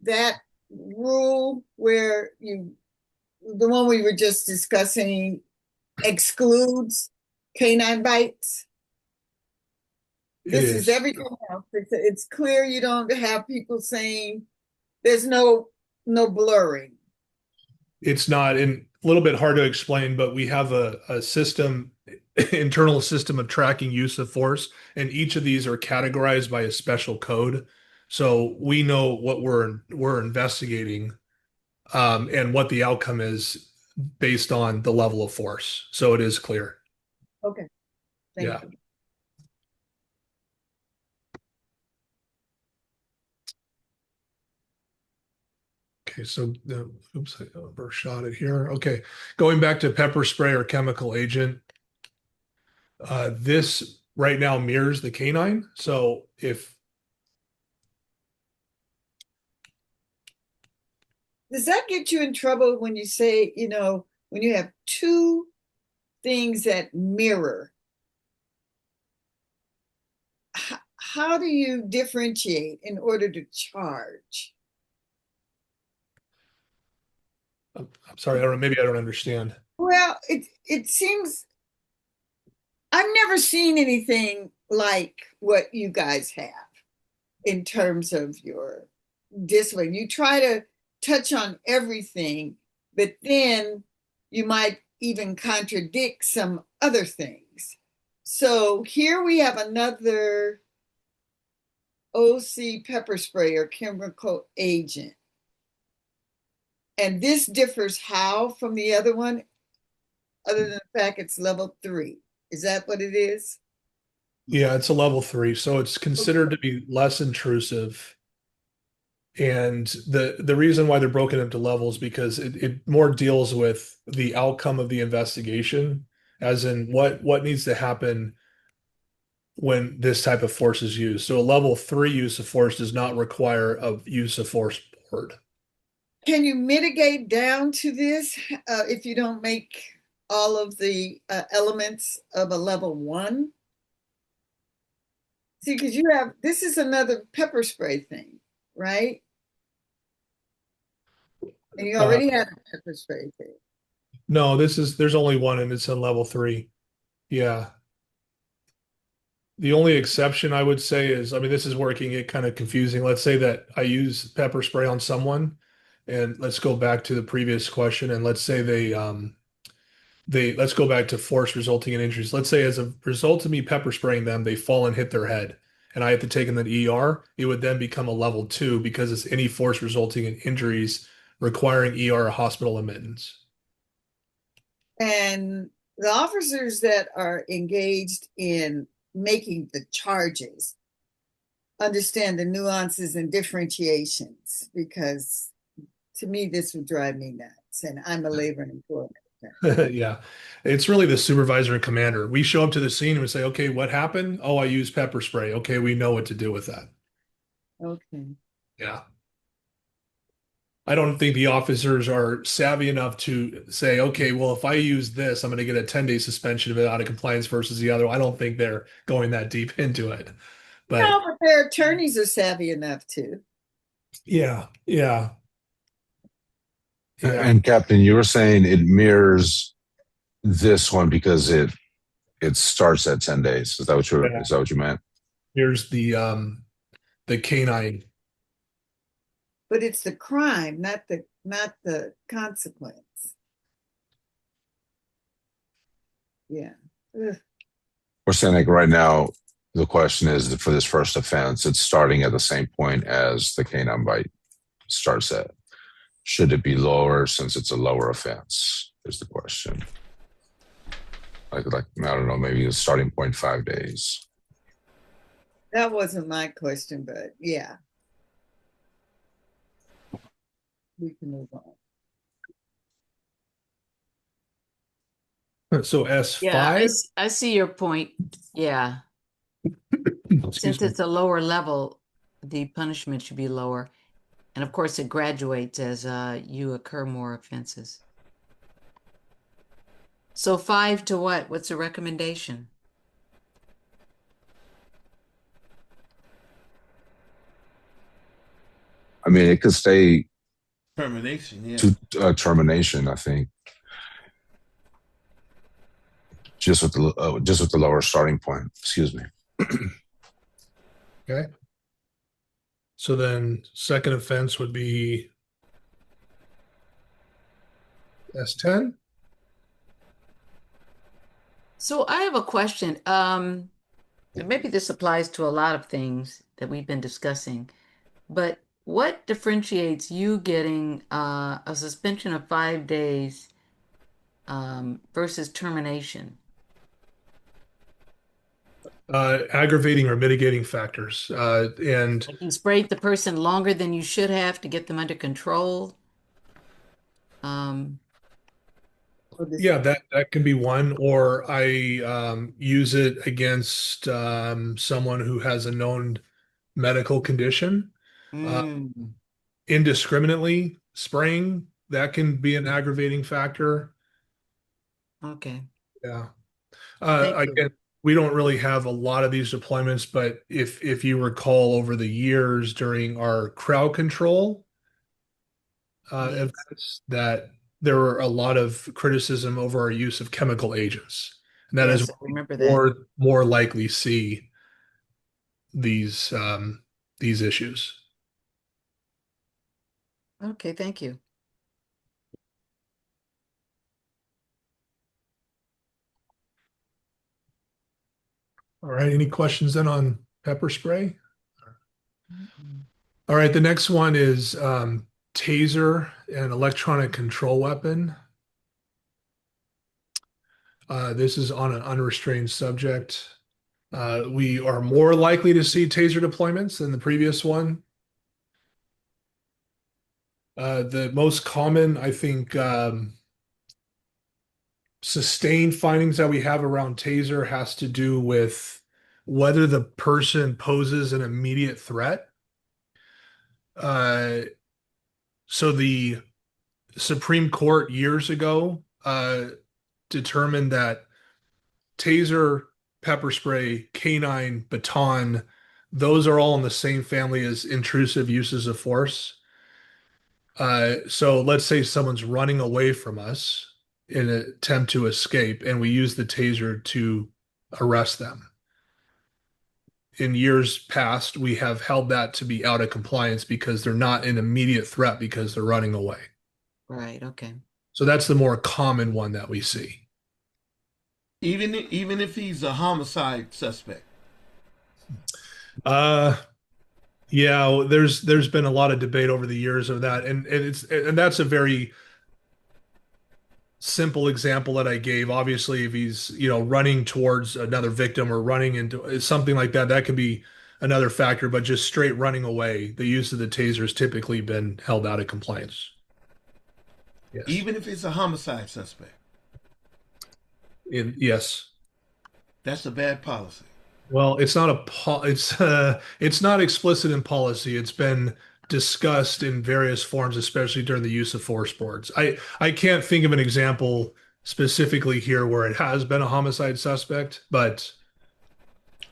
that rule where the one we were just discussing excludes canine bites? This is is. everything else. It's clear you don't have people saying there's no blurring. It's not in a little bit hard to explain, but we have a system, internal system of tracking use of force, and each of these are categorized by a special code. So we know what we're investigating, and what the outcome is based on the level of force. So it is clear. Okay. Thank Yeah. you. Okay, so oops, I overshot it here. Okay, going back to pepper spray or chemical agent, this right now mirrors the canine. So if Does that get you in trouble when you say, when you have two things that mirror? How do you differentiate in order to charge? I'm sorry, I don't know, maybe I don't understand. Well, it seems I've never seen anything like what you guys have in terms of your discipline. You try to touch on everything, but then you might even contradict some other things. So here we have another OC pepper spray or chemical agent. And this differs how from the other one, other than the fact it's level 3. Is that what it is? Yeah, it's a level 3, so it's considered to be less intrusive. And the reason why they're broken into levels because it more deals with the outcome of the investigation, as in what needs to happen when this type of force is used. So a level 3 use of force does not require a use of force board. Can you mitigate down to this if you don't make all of the elements of a level 1? See, because this is another pepper spray thing, right? And you already had a pepper spray thing. No, there's only one and it's on level 3. Yeah. The only exception I would say is, I mean, this is working it kind of confusing. Let's say that I use pepper spray on someone, and let's go back to the previous question, and let's say let's go back to force resulting in injuries. Let's say as a result of me pepper spraying them, they fall and hit their head, and I have to take them to the ER. It would then become a level 2 because it's any force resulting in injuries requiring ER or hospital admittance. And the officers that are engaged in making the charges understand the nuances and differentiations, because to me, this would drive me nuts. And I'm a labor and employment. Yeah, it's really the supervisor and commander. We show up to the scene and we say, okay, what happened? Oh, I used pepper spray. Okay, we know what to do with that. Okay. Yeah. I don't think the officers are savvy enough to say, okay, well, if I use this, I'm going to get a 10-day suspension of it out of compliance versus the other. I don't think they're going that deep into it. But No, but their attorneys are savvy enough to. yeah. And Captain, you were saying it mirrors this one because it starts at 10 days. Is that what you meant? Here's the canine. But it's the crime, not the consequence. Yeah. Ugh. We're saying like right now, the question is that for this first offense, it's starting at the same point as the canine bite starts at. Should it be lower since it's a lower offense? Is the question. Like I don't know, maybe the starting point 5 days. That wasn't my question, but yeah. We can move on. So S5. Yeah, I see your point. Yeah. Since it's a lower level, the punishment should be lower. And of course, it graduates as you occur more offenses. So 5 to what? What's the recommendation? I mean, it could stay Termination, yeah. to termination, I think. Just with the lower starting point. Excuse me. Okay. So then second offense would be S10. So I have a question. And maybe this applies to a lot of things that we've been discussing, but what differentiates you getting a suspension of 5 days versus termination? Aggravating or mitigating factors. And Like you sprayed the person longer than you should have to get them under control. Um, Or this, yeah, that can be one. Or I use it against someone who has a known medical condition. Uh, mm, Indiscriminately spraying, that can be an aggravating factor. okay, Yeah. thank you. Again, we don't really have a lot of these deployments, but if you recall over the years during our crowd control Yes. events, that there were a lot of criticism over our use of chemical agents, and that is Yes, I where we remember that. more likely see these these issues. Okay, thank you. All right. Any questions then on pepper spray? Mm-mm. All right. The next one is taser and electronic control weapon. This is on an unrestrained subject. We are more likely to see taser deployments than the previous one. The most common, I think, sustained findings that we have around taser has to do with whether the person poses an immediate threat. Uh, so the Supreme Court years ago determined that taser, pepper spray, canine, baton, those are all in the same family as intrusive uses of force. So let's say someone's running away from us in an attempt to escape, and we use the taser to arrest them. In years past, we have held that to be out of compliance because they're not an immediate threat because they're running away. Right, okay. So that's the more common one that we see. Even if he's a homicide suspect. Uh, yeah, there's been a lot of debate over the years of that, and that's a very simple example that I gave. Obviously, if he's, running towards another victim or running into something like that, that could be another factor, but just straight running away, the use of the taser has typically been held out of compliance. Yes. Even if it's a homicide suspect. Yes. That's a bad policy. Well, it's not it's not explicit in policy. It's been discussed in various forms, especially during the use of force boards. I can't think of an example specifically here where it has been a homicide suspect, but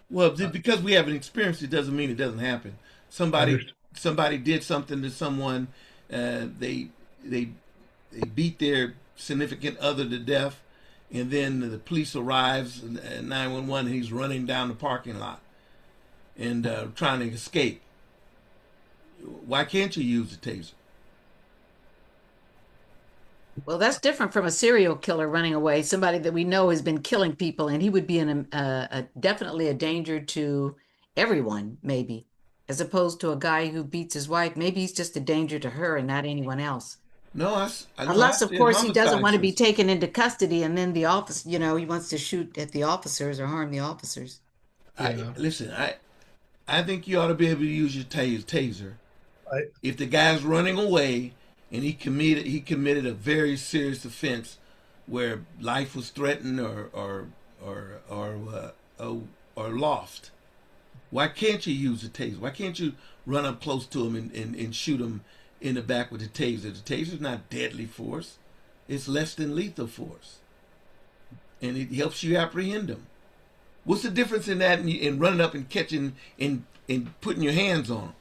Well, because we haven't experienced it doesn't mean it doesn't happen. under, Somebody did something to someone. They beat their significant other to death, and then the police arrives and 911. And he's running down the parking lot and trying to escape. Why can't you use the taser? Well, that's different from a serial killer running away, somebody that we know has been killing people, and he would be definitely a danger to everyone, maybe, as opposed to a guy who beats his wife. Maybe he's just a danger to her and not anyone else. No, I know. I Unless, of said course, he doesn't homicide want to be suspect. taken into custody and then the office, he wants to shoot at the officers or harm the officers. yeah, Listen. I think you ought to be able to use your taser I, if the guy's running away and he committed a very serious offense where life was threatened or lost. Why can't you use a taser? Why can't you run up close to him and shoot him in the back with the taser? The taser's not deadly force. It's less than lethal force. And it helps you apprehend him. What's the difference in that and running up and catching and putting your hands on him?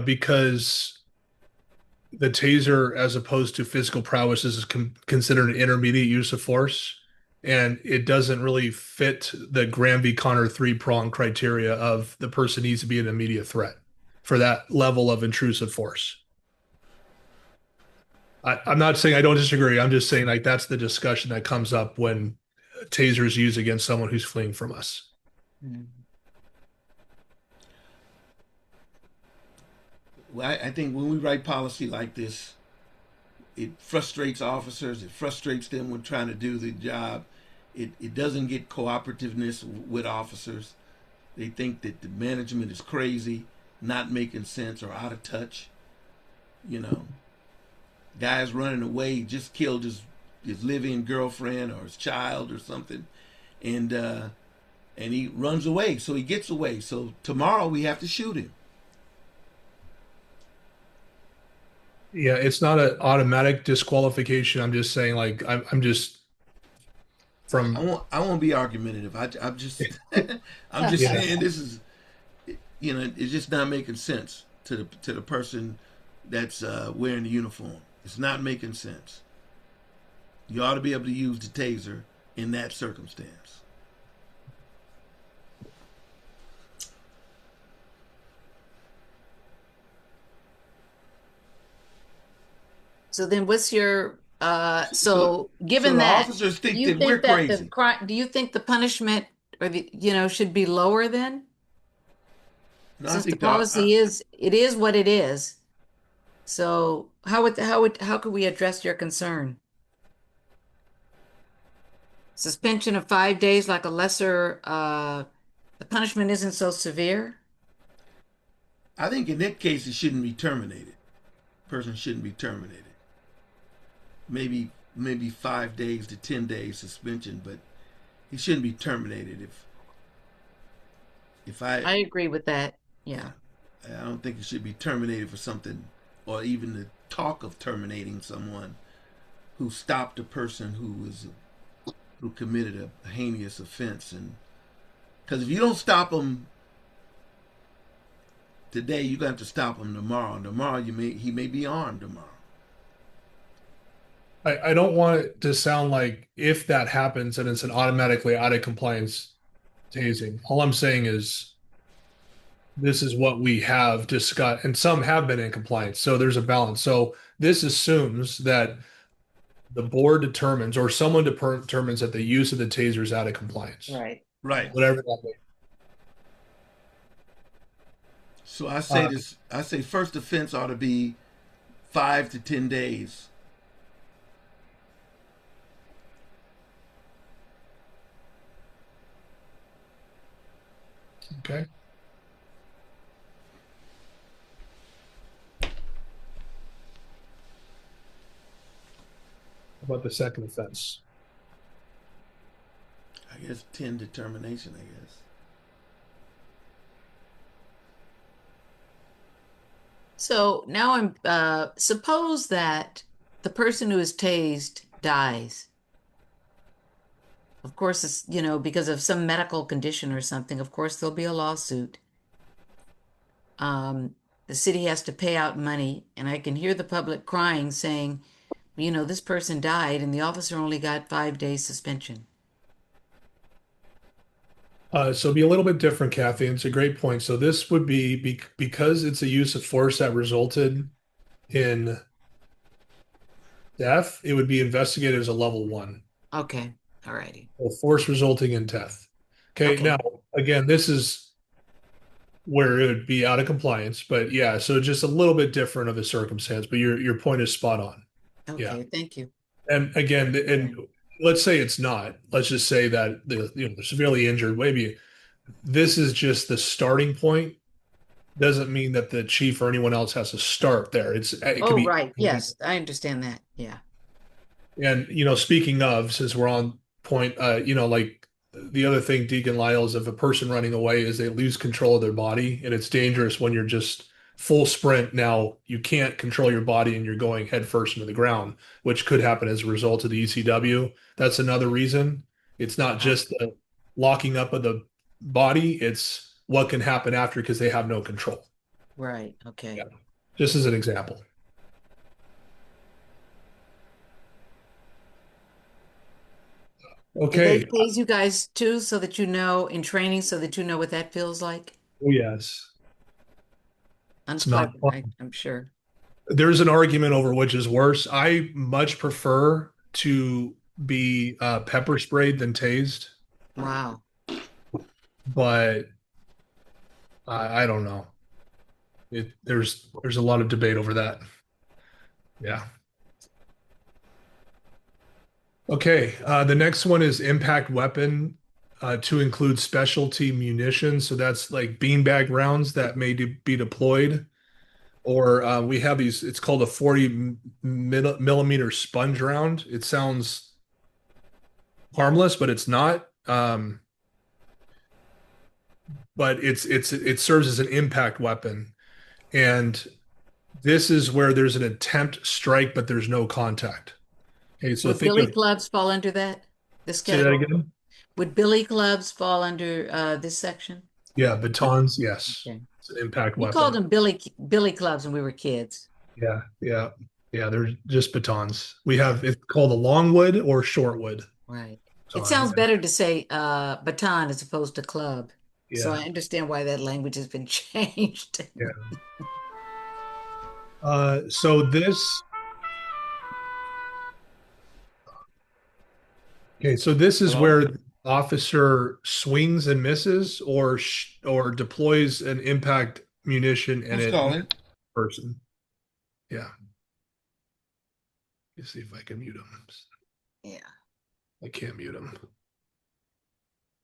because the taser, as opposed to physical prowess, is considered an intermediate use of force. and it doesn't really fit the Graham v. Connor three-prong criteria of the person needs to be an immediate threat for that level of intrusive force. I'm not saying I don't disagree. I'm just saying like that's the discussion that comes up when taser is used against someone who's fleeing from us. Mm. Well, I think when we write policy like this, it frustrates officers. It frustrates them when trying to do the job. It doesn't get cooperativeness with officers. They think that the management is crazy, not making sense, or out of touch. You know, guy's running away, he just killed his living girlfriend or his child or something, and he runs away. So he gets away. So tomorrow we have to shoot him. Yeah, it's not an automatic disqualification. I'm just saying, like, I'm just from. I won't be argumentative. I'm just I'm just Yeah. saying this is, you know, it's just not making sense to the person that's wearing the uniform. It's not making sense. You ought to be able to use the taser in that circumstance. So then what's your so So given the that, officers do think you that we're think that the crazy. crime, do you think the punishment or the, you know, should be lower then? No, I Since the think policy is, it is what it is. So how could we address your concern? Suspension of 5 days, like a lesser, the punishment isn't so severe? I think in that case it shouldn't be terminated. Person shouldn't be terminated. Maybe 5 days to 10 days suspension, but he shouldn't be terminated. If I agree with that. Yeah. I don't think he should be terminated for something, or even the talk of terminating someone who stopped a person who committed a heinous offense. And because if you don't stop them today, you're going to have to stop him tomorrow. And tomorrow he may be armed tomorrow. I don't want it to sound like if that happens and it's an automatically out of compliance tasing. All I'm saying is this is what we have discussed, and some have been in compliance. So there's a balance. So this assumes that the board determines or someone determines that the use of the taser is out of compliance, Right. Right. whatever that may be. So I say this. I say first offense ought to be 5 to 10 days. Okay. How about the second offense? I guess 10 determination. I guess. So now suppose that the person who is tased dies. Of course, it's, you know, because of some medical condition or something, of course, there'll be a lawsuit. The city has to pay out money, and I can hear the public crying saying, you know, this person died and the officer only got 5 days suspension. So it'd be a little bit different, Kathy. And it's a great point. So this would be because it's a use of force that resulted in death, it would be investigated as a level 1. Okay. All righty. So force resulting in death. Okay. Okay. Now, again, this is where it would be out of compliance, but yeah, so just a little bit different of a circumstance, but your point is spot on. Okay. Yeah. Thank you. And again, and let's say it's not. Let's just say that the severely injured, maybe this is just the starting point. Doesn't mean that the chief or anyone else has to start there. It could Oh, be. right. Yes, I understand that. Yeah. And speaking of, since we're on point, like the other thing, Deacon Lyle, is if a person running away is they lose control of their body, and it's dangerous when you're just full sprint. Now you can't control your body and you're going head first into the ground, which could happen as a result of the ECW. That's another reason. It's not just the locking up of the body, it's what can happen after because they have no control. Right. Okay. Yeah. Just as an example. Do they Okay. phase you guys too, so that you know in training, so that you know what that feels like? Oh, yes. It's not Unpleasant, fun. I'm sure. There's an argument over which is worse. I much prefer to be pepper sprayed than tased, Wow. but I don't know. There's a lot of debate over that. Yeah. Okay. The next one is impact weapon to include specialty munitions. So that's like beanbag rounds that may be deployed. Or we have these, it's called a 40 millimeter sponge round. It sounds harmless, but it's not. But it serves as an impact weapon. And this is where there's an attempt strike, but there's no contact. Okay, so Would think billy of, clubs fall under this say that category? again. Would billy clubs fall under this section? Yeah, batons, yes. Okay. It's an impact We called weapon. them billy clubs when we were kids. Yeah, yeah, yeah. They're just batons. We have it's called a longwood or shortwood Right. It baton. sounds better to say baton as opposed to club. So Yeah, I understand why that language has been changed. yeah. So this okay. So this is Hello? where the officer swings and misses, or deploys an impact munition and Who's it misses calling? the person. Yeah. Let's see if I can mute him. Yeah. I can't mute him.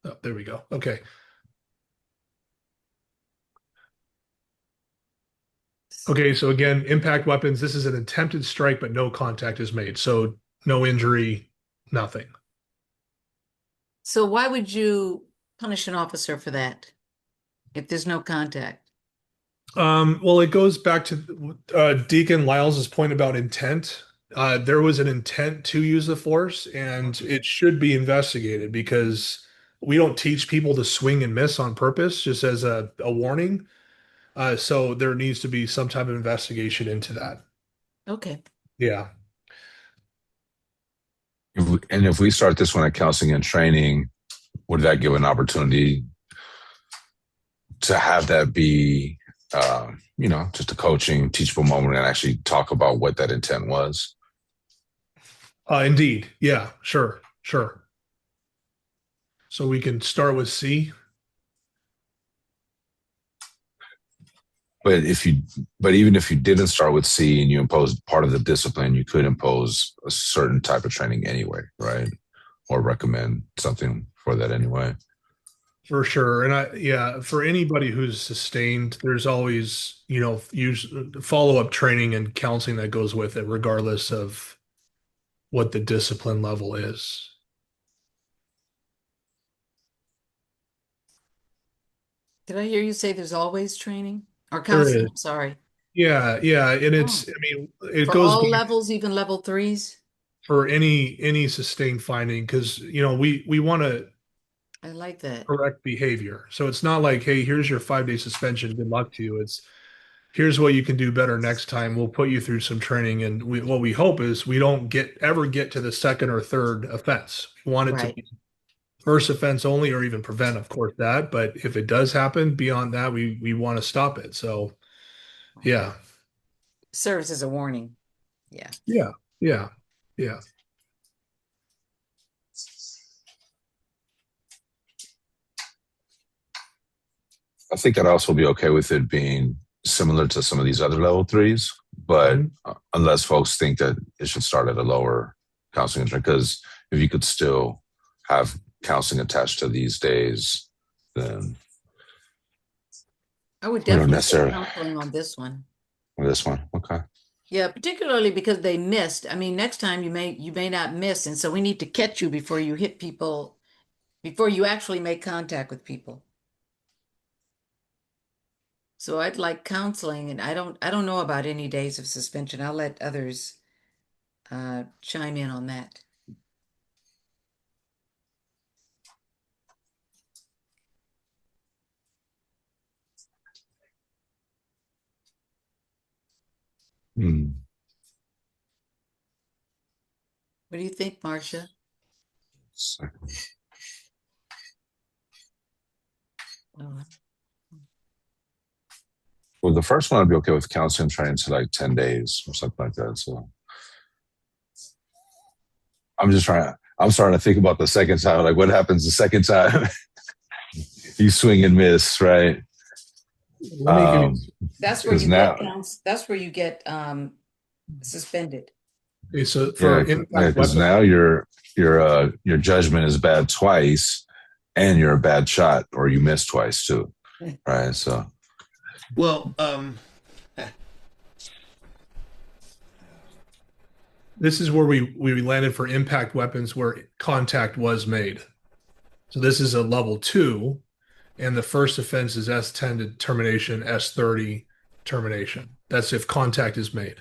Oh, there we go. Okay. Okay, so again, impact weapons, this is an attempted strike, but no contact is made. So no injury, nothing. So why would you punish an officer for that if there's no contact? Well, it goes back to Deacon Lyles's point about intent. There was an intent to use the force, and it should be investigated because we don't teach people to swing and miss on purpose, just as a warning. So there needs to be some type of investigation into that. Okay. Yeah. If we start this one at counseling and training, would that give an opportunity to have that be, just a coaching, teachable moment and actually talk about what that intent was? Indeed. Yeah, sure, sure. So we can start with C. But even if you didn't start with C and you imposed part of the discipline, you could impose a certain type of training anyway, right? Or recommend something for that anyway. For sure. Yeah, for anybody who's sustained, there's always, use follow-up training and counseling that goes with it, regardless of what the discipline level is. Did I hear you say there's always training or There counseling? is. I'm sorry. Yeah, yeah. And Oh, I mean, it for goes all back levels, even level threes? for any sustained finding, because we want to I like that. correct behavior. So it's not like, hey, here's your 5-day suspension. Good luck to you. It's here's what you can do better next time. We'll put you through some training. And what we hope is we don't ever get to the second or third offense. We want it to Right. be first offense only, or even prevent, of course, that. But if it does happen beyond that, we want to stop it. So yeah, Serves as a warning. Yeah. yeah, yeah, yeah. I think I'd also be okay with it being similar to some of these other level threes, but Mhm. unless folks think that it should start at a lower counseling, because if you could still have counseling attached to these days, then I would we don't definitely say necessarily counseling on this one. on this one. Okay. Yeah, particularly because they missed. I mean, next time you may not miss, and so we need to catch you before you hit people, before you actually make contact with people. So I'd like counseling, and I don't know about any days of suspension. I'll let others chime in on that. Hmm. What do you think, Marcia? Oh, Well, the first one I'd be okay with counseling trying to like 10 days or something like that. So I'm starting to think about the second time. Like, what happens the second time? You swing and miss, right? Let me give you. that's where Because you now, get that's where you get suspended. Okay, so yeah, for impact because weapon, now your judgment is bad twice, and you're a bad shot, or you miss twice too, right? So Well, this is where we landed for impact weapons where contact was made. So this is a level 2, and the first offense is S10 to termination, S30 termination. That's if contact is made.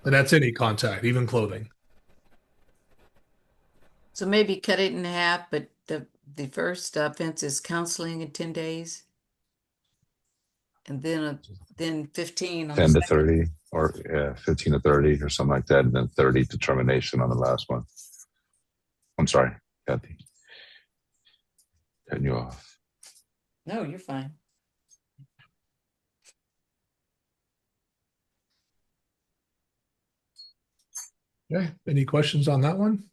And that's any contact, even clothing. So maybe cut it in half, but the first offense is counseling in 10 days, and then 15 on the 10 to second. 30, or 15 to 30, or something like that, and then 30 to termination on the last one. I'm sorry, Kathy, cutting you off. No, you're fine. Okay. Any questions on that one?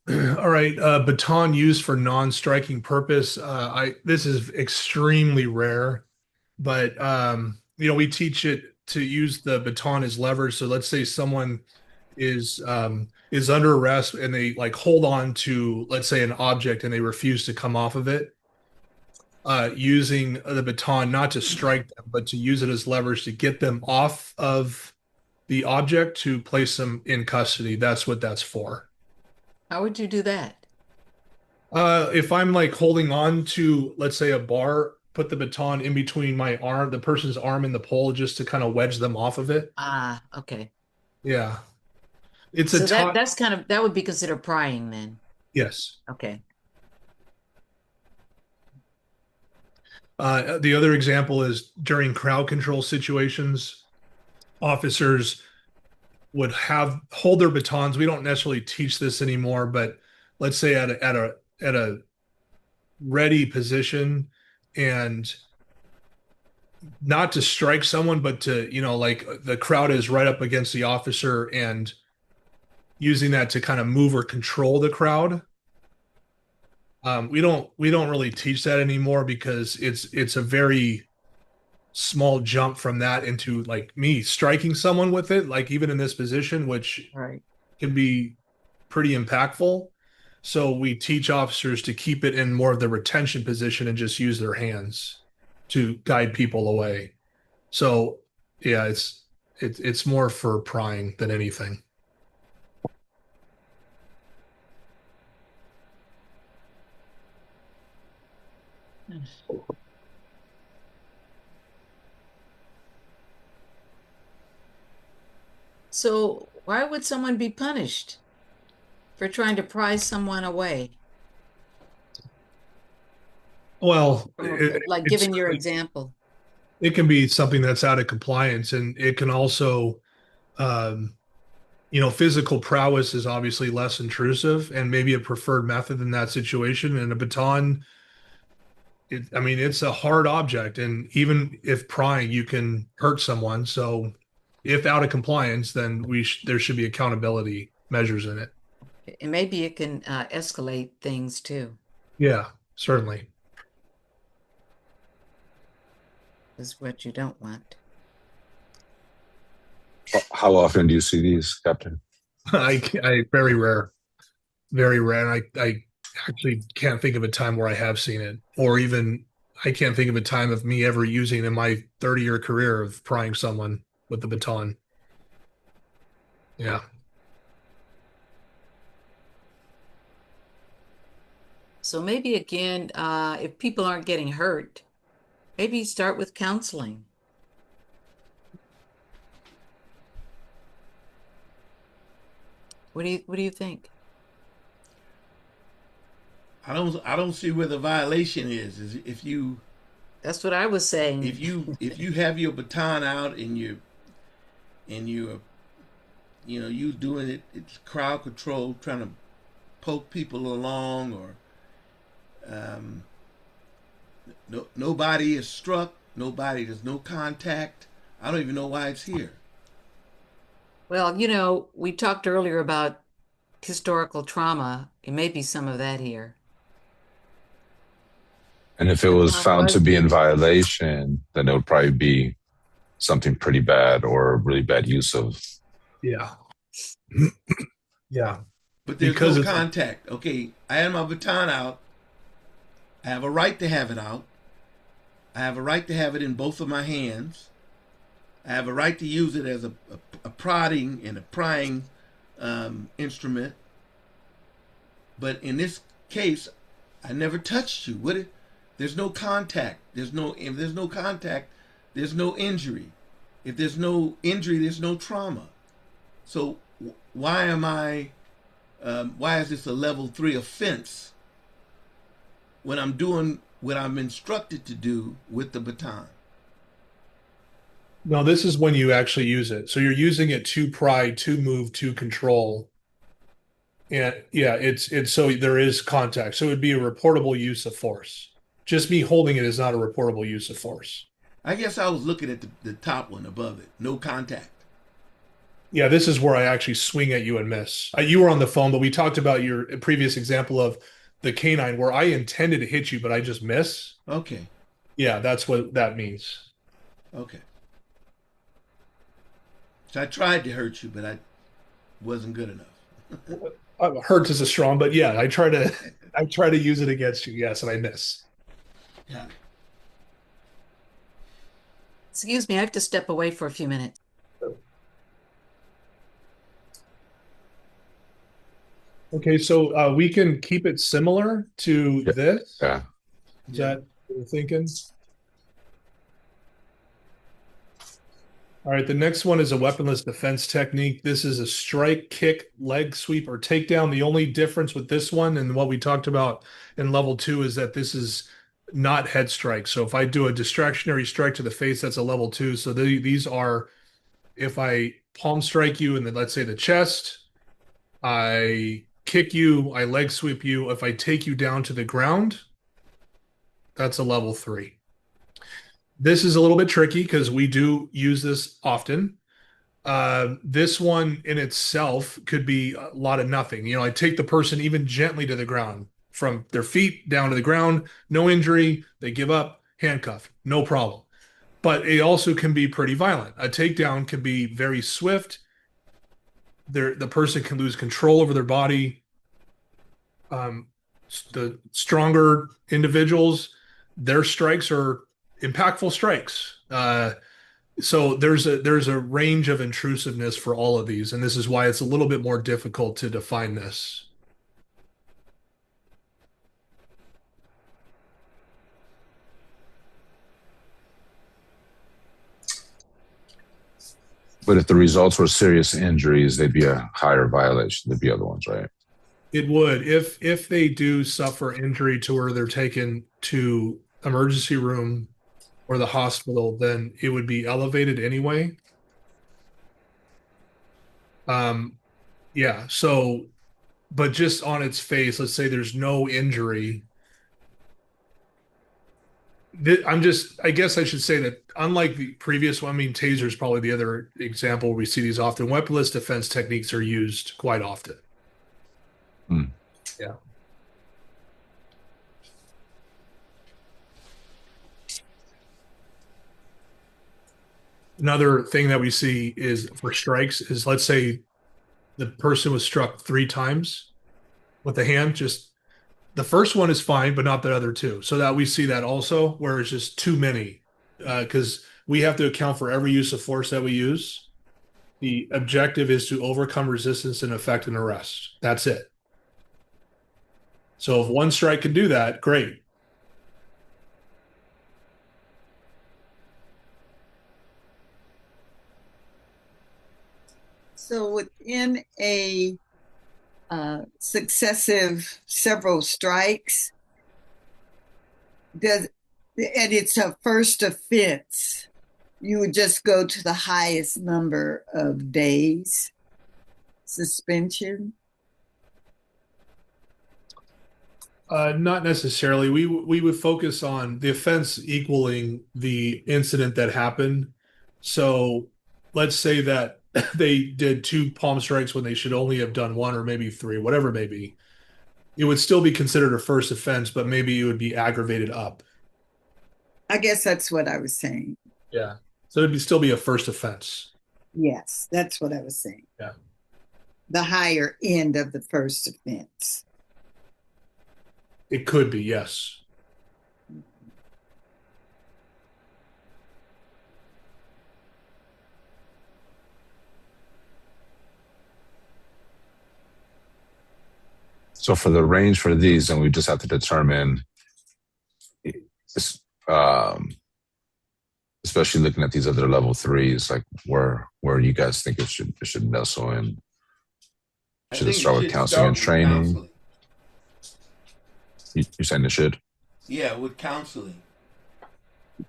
All right. Baton used for non-striking purpose. This is extremely rare, but we teach it to use the baton as leverage. So let's say someone is under arrest and they like hold on to, let's say, an object and they refuse to come off of it. Using the baton not to strike them, but to use it as leverage to get them off of the object to place them in custody. That's what that's for. How would you do that? If I'm like holding on to, let's say, a bar, put the baton in between my arm, the person's arm and the pole, just to kind of wedge them off of it. Ah, okay. Yeah. It's So a top. that would be considered prying then. Yes. Okay. The other example is during crowd control situations, officers would hold their batons. We don't necessarily teach this anymore, but let's say at a ready position, and not to strike someone, but to, like the crowd is right up against the officer and using that to kind of move or control the crowd. We don't really teach that anymore because it's a very small jump from that into like me striking someone with it, like even in this position, which Right. can be pretty impactful. So we teach officers to keep it in more of the retention position and just use their hands to guide people away. So yeah, it's more for prying than anything. So why would someone be punished for trying to pry someone away? Well, Like given your example. it can be something that's out of compliance, and it can also, um, physical prowess is obviously less intrusive and maybe a preferred method in that situation. And a baton, it's a hard object, and even if prying, you can hurt someone. So, if out of compliance, then there should be accountability measures in it. And maybe it can escalate things too. Yeah, certainly. Is what you don't want. How often do you see these, Captain? I very rare, and I actually can't think of a time where I have seen it, or even I can't think of a time of me ever using in my 30-year career of prying someone with the baton. Yeah. So maybe again, if people aren't getting hurt, maybe start with counseling. What do you think? I don't see where the violation is if you That's what I was saying. if you have your baton out and you're you doing it, it's crowd control, trying to poke people along, or nobody is struck, there's no contact. I don't even know why it's here. Well, we talked earlier about historical trauma. It may be some of that here. And if it The was crime found to was be in being violation, then it would probably be something pretty bad or really bad use of. Yeah. Yeah. But there's Because no it's contact. Okay, I had my baton out. I have a right to have it out. I have a right to have it in both of my hands. I have a right to use it as a prodding and a prying instrument. But in this case, I never touched you. There's no contact. If there's no contact, there's no injury. If there's no injury, there's no trauma. So why is this a level 3 offense when I'm doing what I'm instructed to do with the baton? No, this is when you actually use it. So you're using it to pry, to move, to control. And yeah, it's so there is contact. So it would be a reportable use of force. Just me holding it is not a reportable use of force. I guess I was looking at the top one above it. No contact. Yeah, this is where I actually swing at you and miss. You were on the phone, but we talked about your previous example of the canine where I intended to hit you, but I just miss. Okay. Yeah, that's what that means. Okay. So I tried to hurt you, but I wasn't good enough. Hurts is a strong, but yeah, I try to use it against you. Yes, and I miss. Yeah. Excuse me, I have to step away for a few minutes. Okay, so we can keep it similar to this. Yeah. Is that what you're thinking? All right, the next one is a weaponless defense technique. This is a strike, kick, leg sweep, or takedown. The only difference with this one and what we talked about in level 2 is that this is not head strike. So if I do a distractionary strike to the face, that's a level 2. So these are, if I palm strike you in let's say the chest, I kick you, I leg sweep you. If I take you down to the ground, that's a level 3. This is a little bit tricky because we do use this often. This one in itself could be a lot of nothing. I take the person even gently to the ground, from their feet down to the ground, no injury, they give up, handcuff, no problem. But it also can be pretty violent. A takedown can be very swift. The person can lose control over their body. The stronger individuals, their strikes are impactful strikes. So there's a range of intrusiveness for all of these, and this is why it's a little bit more difficult to define this. But if the results were serious injuries, they'd be a higher violation. There'd be other ones, right? It would, if they do suffer injury to where they're taken to emergency room or the hospital, then it would be elevated anyway. Yeah, so, but just on its face, let's say there's no injury. I guess I should say that unlike the previous one, I mean, taser is probably the other example where we see these often. Weaponless defense techniques are used quite often. Yeah. Another thing that we see is for strikes is, let's say the person was struck 3 times with the hand, just the first one is fine, but not the other 2. So that we see that also where it's just too many, because we have to account for every use of force that we use. The objective is to overcome resistance and effect an arrest. That's it. So if one strike can do that, great. So within a successive several strikes, and it's a first offense, you would just go to the highest number of days. suspension? Not necessarily. We would focus on the offense equaling the incident that happened. So let's say that they did 2 palm strikes when they should only have done 1 or maybe 3, whatever it may be. It would still be considered a first offense, but maybe it would be aggravated up. I guess that's what I was saying. Yeah. So it'd still be a first offense. Yes, that's what I was saying. Yeah. The higher end of the first offense. It could be, yes. So for the range for these, and we just have to determine, especially looking at these other level 3s, like where you guys think it should nestle in. Should it start with counseling and training? You're saying it should? Yeah, with counseling.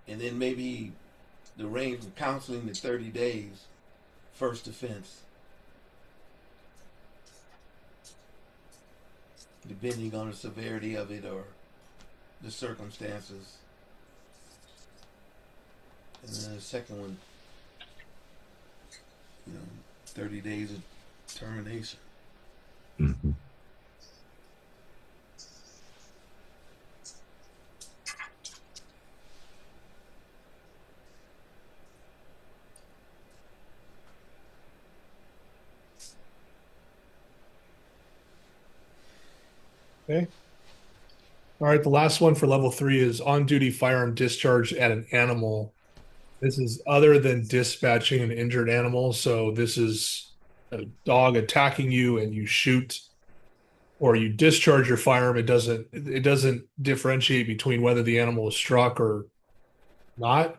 And then maybe the range of counseling to 30 days, first offense. Depending on the severity of it or the circumstances. And then the second one, 30 days of termination. Mm-hmm. Okay. All right. The last one for level 3 is on-duty firearm discharge at an animal. This is other than dispatching an injured animal. So this is a dog attacking you and you shoot or you discharge your firearm. It doesn't differentiate between whether the animal is struck or not.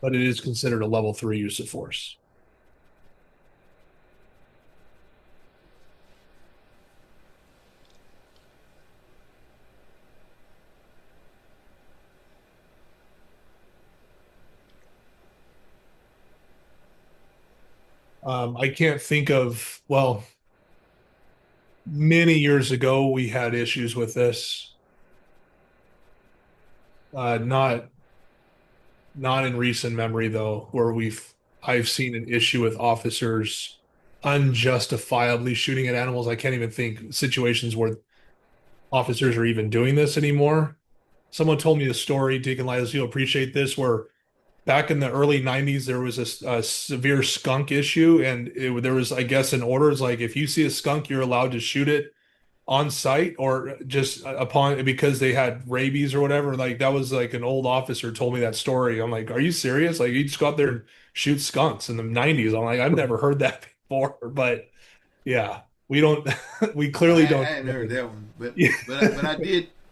But it is considered a level 3 use of force. I can't think of, well, many years ago we had issues with this. Not in recent memory though, where I've seen an issue with officers unjustifiably shooting at animals. I can't even think situations where officers are even doing this anymore. Someone told me a story, Deacon Lilas, you'll appreciate this, where back in the early 90s, there was a severe skunk issue, and there was, I guess, an order. It's like, if you see a skunk, you're allowed to shoot it on site or just upon, because they had rabies or whatever. Like, that was like an old officer told me that story. I'm like, are you serious? Like, you just go out there and shoot skunks in the 90s. I'm like, I've never heard that before, but yeah, we clearly don't. I hadn't heard that one, but Yeah.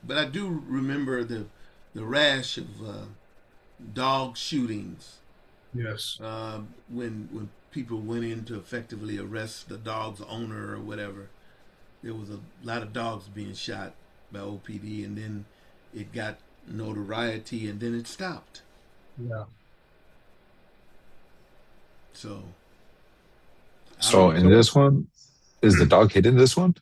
but I do remember the rash of dog shootings. Yes. When people went in to effectively arrest the dog's owner or whatever, there was a lot of dogs being shot by OPD, and then it got notoriety, and then it stopped. Yeah. So in this one, is the dog hit in this one?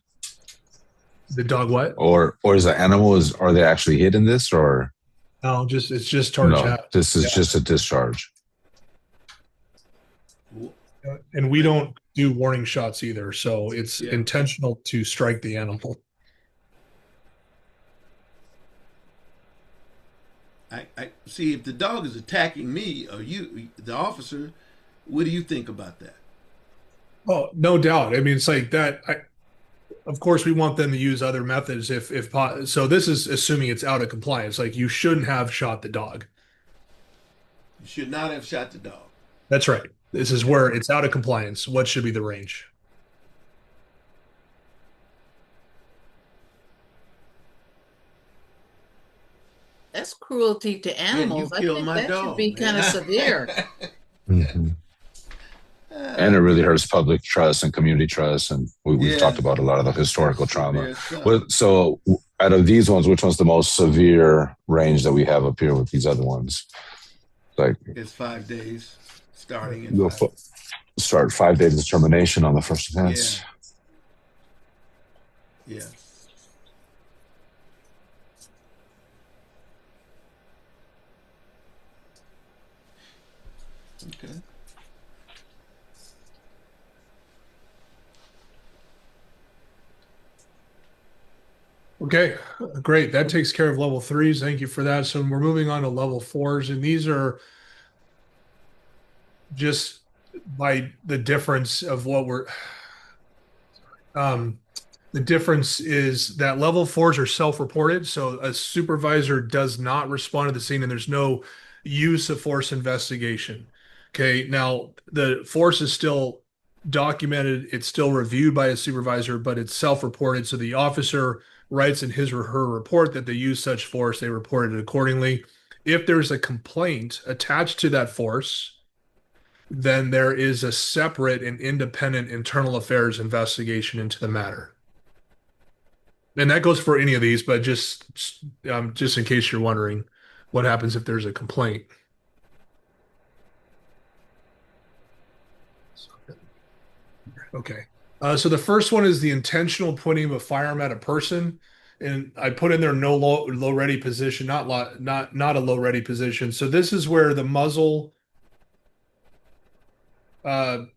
The dog what? Or is the animal, are they actually hit in this, or? No, it's just charge No, out. this is just a discharge. And we don't do warning shots either, so it's intentional to strike the animal. I see, if the dog is attacking me or you, the officer, what do you think about that? Oh, no doubt. I mean, it's like that. Of course, we want them to use other methods if so. This is assuming it's out of compliance. Like, you shouldn't have shot the dog. You should not have shot the dog. That's right. This is where it's out of compliance. What should be the range? That's cruelty to animals. I killed think my that dog, should be man. kind of severe. Mm-hmm. And it really hurts public trust and community trust. And we've talked about a lot of the historical trauma. So out of these ones, which one's the most severe range that we have up here with these other ones? Like It's 5 days starting in you'll five. start 5 day determination on the first Yeah. offense. Yeah. Okay. Okay, great. That takes care of level threes. Thank you for that. So we're moving on to level fours, and these are just by the difference of what we're the difference is that level fours are self-reported, so a supervisor does not respond to the scene and there's no use of force investigation. Okay, now the force is still documented, it's still reviewed by a supervisor, but it's self-reported. So the officer writes in his or her report that they use such force, they report it accordingly. If there's a complaint attached to that force, then there is a separate and independent internal affairs investigation into the matter. And that goes for any of these, but just in case you're wondering what happens if there's a complaint. Okay. So the first one is the intentional pointing of a firearm at a person, and I put in there no low ready position, not a low ready position. So this is where the muzzle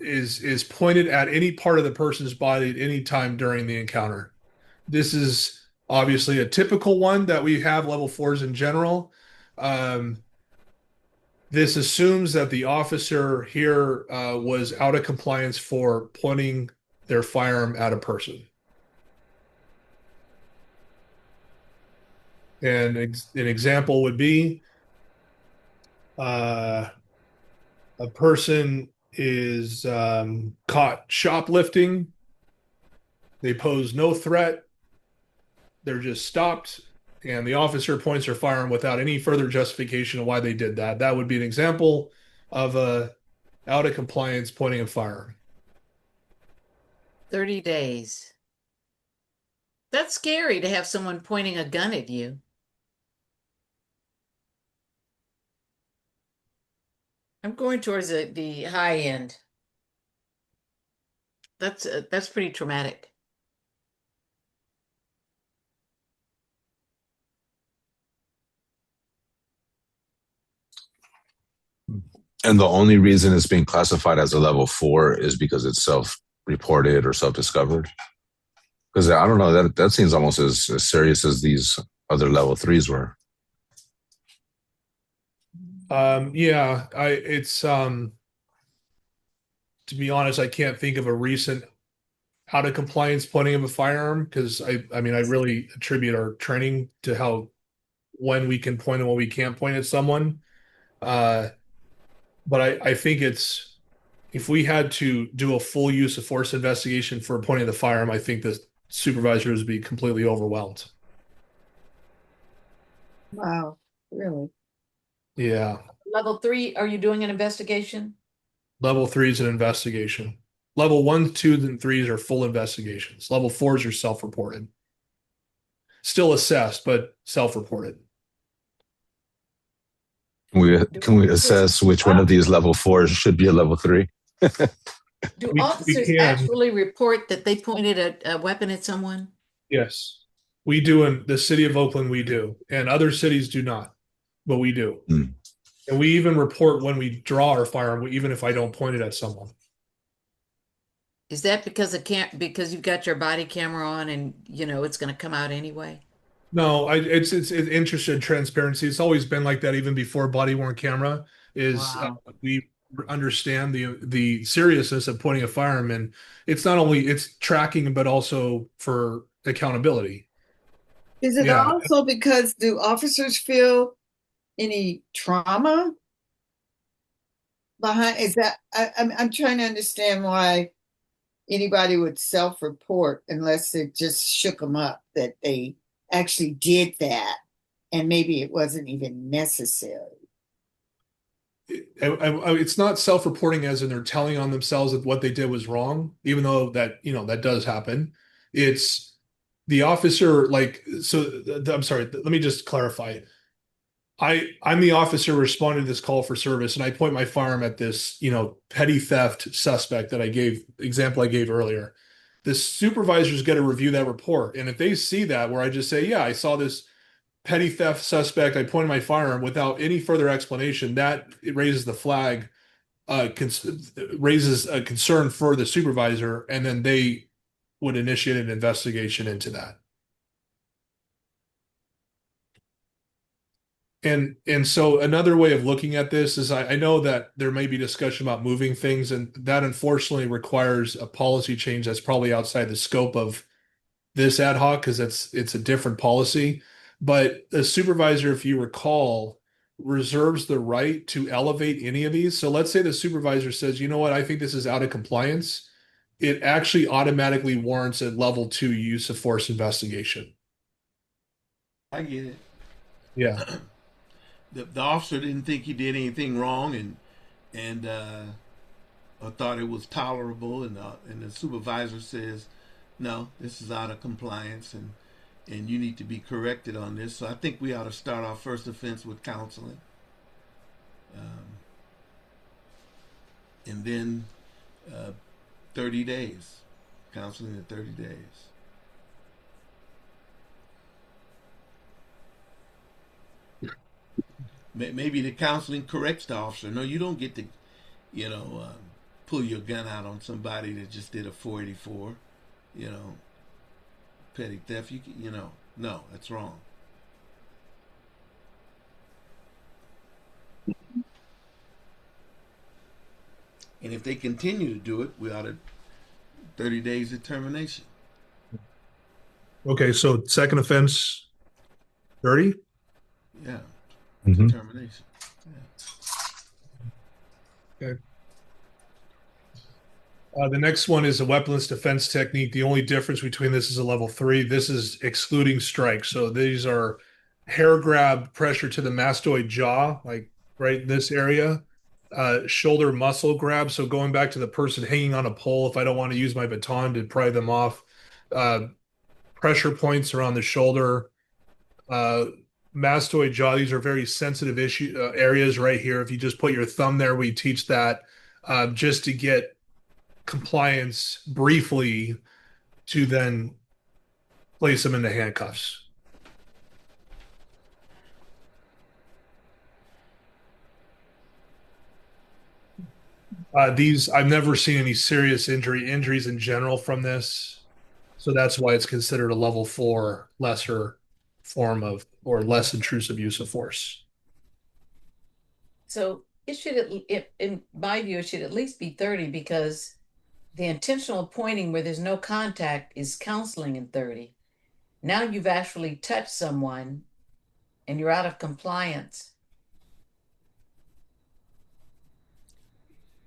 is pointed at any part of the person's body at any time during the encounter. This is obviously a typical one that we have level fours in general. This assumes that the officer here was out of compliance for pointing their firearm at a person. And an example would be a person is caught shoplifting. They pose no threat. They're just stopped, and the officer points their firearm without any further justification of why they did that. That would be an example of a out of compliance pointing a firearm. 30 days. That's scary to have someone pointing a gun at you. I'm going towards the high end. That's pretty traumatic. And the only reason it's being classified as a level 4 is because it's self-reported or self-discovered. Because I don't know, that seems almost as serious as these other level 3s were. Yeah, it's to be honest, I can't think of a recent out of compliance pointing of a firearm because I mean I really attribute our training to how when we can point and when we can't point at someone. But I think it's if we had to do a full use of force investigation for pointing the firearm, I think the supervisors would be completely overwhelmed. Wow, really? Yeah. Level 3, are you doing an investigation? Level 3 is an investigation. Level 1, 2, and 3s are full investigations. Level 4s are self-reported. Still assessed, but self-reported. Can we assess which one of these level 4s should be a level 3? Do We officers can. actually report that they pointed a weapon at someone? Yes. We do in the city of Oakland, we do. And other cities do not, but we do. Mm. And we even report when we draw our firearm, even if I don't point it at someone. Is that because you've got your body camera on and you know it's going to come out anyway? No, it's interested transparency. It's always been like that, even before body worn camera. Is Wow. we understand the seriousness of pointing a firearm, and it's not only it's tracking, but also for accountability. Is it Yeah. also because do officers feel any trauma behind? Is that I'm trying to understand why anybody would self-report unless it just shook them up that they actually did that, and maybe it wasn't even necessary. It's not self-reporting as in they're telling on themselves that what they did was wrong, even though that that does happen. It's the officer I'm sorry, let me just clarify. I'm the officer responding to this call for service, and I point my firearm at this, petty theft suspect that I gave earlier. The supervisor's got to review that report. And if they see that where I just say, yeah, I saw this petty theft suspect, I pointed my firearm without any further explanation, that it raises the flag, raises a concern for the supervisor, and then they would initiate an investigation into that. And so another way of looking at this is I know that there may be discussion about moving things, and that unfortunately requires a policy change that's probably outside the scope of this ad hoc because it's a different policy. But the supervisor, if you recall, reserves the right to elevate any of these. So let's say the supervisor says, you know what, I think this is out of compliance. It actually automatically warrants a level 2 use of force investigation. I get it. Yeah. The officer didn't think he did anything wrong, and or thought it was tolerable, and the supervisor says, no, this is out of compliance, and you need to be corrected on this. So I think we ought to start our first offense with counseling, and then 30 days, counseling in 30 days. Maybe the counseling corrects the officer. No, you don't get to, pull your gun out on somebody that just did a 484, petty theft. No, that's wrong. And if they continue to do it, we ought to 30 days of termination. Okay, so second offense, 30? Yeah, Mhm. termination. Yeah. Okay. The next one is a weaponless defense technique. The only difference between this is a level 3. This is excluding strikes. So these are hair grab pressure to the mastoid jaw, like right in this area. Shoulder muscle grab. So going back to the person hanging on a pole, if I don't want to use my baton to pry them off. Pressure points around the shoulder. Mastoid jaw. These are very sensitive areas right here. If you just put your thumb there, we teach that just to get compliance briefly to then place them into handcuffs. These I've never seen any serious injuries in general from this, so that's why it's considered a level 4 lesser form of or less intrusive use of force. So it should, in my view, it should at least be 30 because the intentional pointing where there's no contact is counseling in 30. Now you've actually touched someone and you're out of compliance.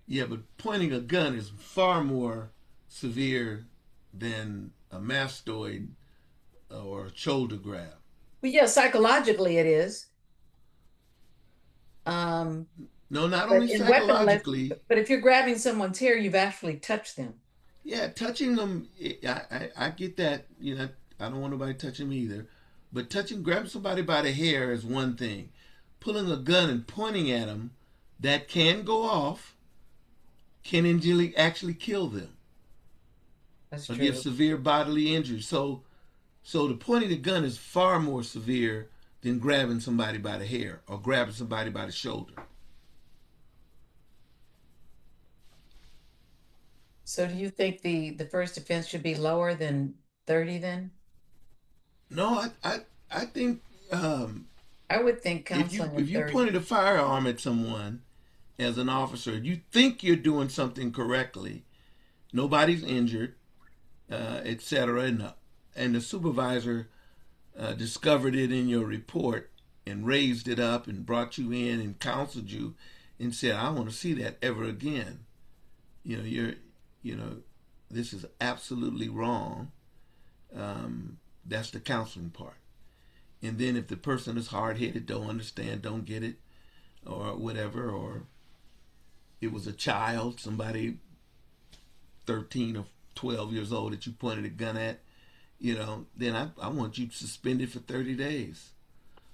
Yeah, but pointing a gun is far more severe than a mastoid or a shoulder grab. Well, yeah, psychologically it is. No, not But only in weaponless, psychologically. but if you're grabbing someone's hair, you've actually touched them. Yeah, touching them, I get that. I don't want nobody touching me either. But grabbing somebody by the hair is one thing. Pulling a gun and pointing at them, that can go off, can actually kill them That's or true. give severe bodily injury. So the pointing the gun is far more severe than grabbing somebody by the hair or grabbing somebody by the shoulder. So do you think the first offense should be lower than 30 then? No, I think I would think if counseling you in 30. pointed a firearm at someone as an officer, you think you're doing something correctly, nobody's injured, etc., and the supervisor discovered it in your report and raised it up and brought you in and counseled you and said, "I don't want to see that ever again." This is absolutely wrong. That's the counseling part. And then if the person is hard-headed, don't understand, don't get it, or whatever, or it was a child, somebody 13 or 12 years old that you pointed a gun at, then I want you suspended for 30 days.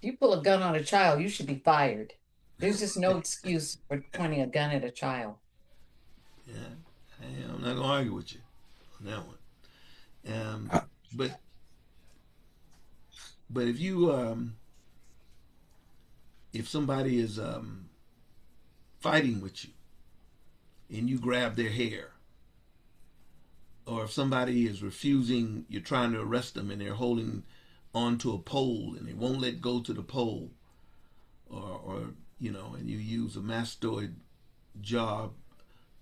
If you pull a gun on a child, you should be fired. There's just no excuse for pointing a gun at a child. Yeah, I'm not gonna argue with you on that one. But if you if somebody is fighting with you and you grab their hair, or if somebody is refusing, you're trying to arrest them and they're holding onto a pole and they won't let go to the pole, or you know, and you use a mastoid jaw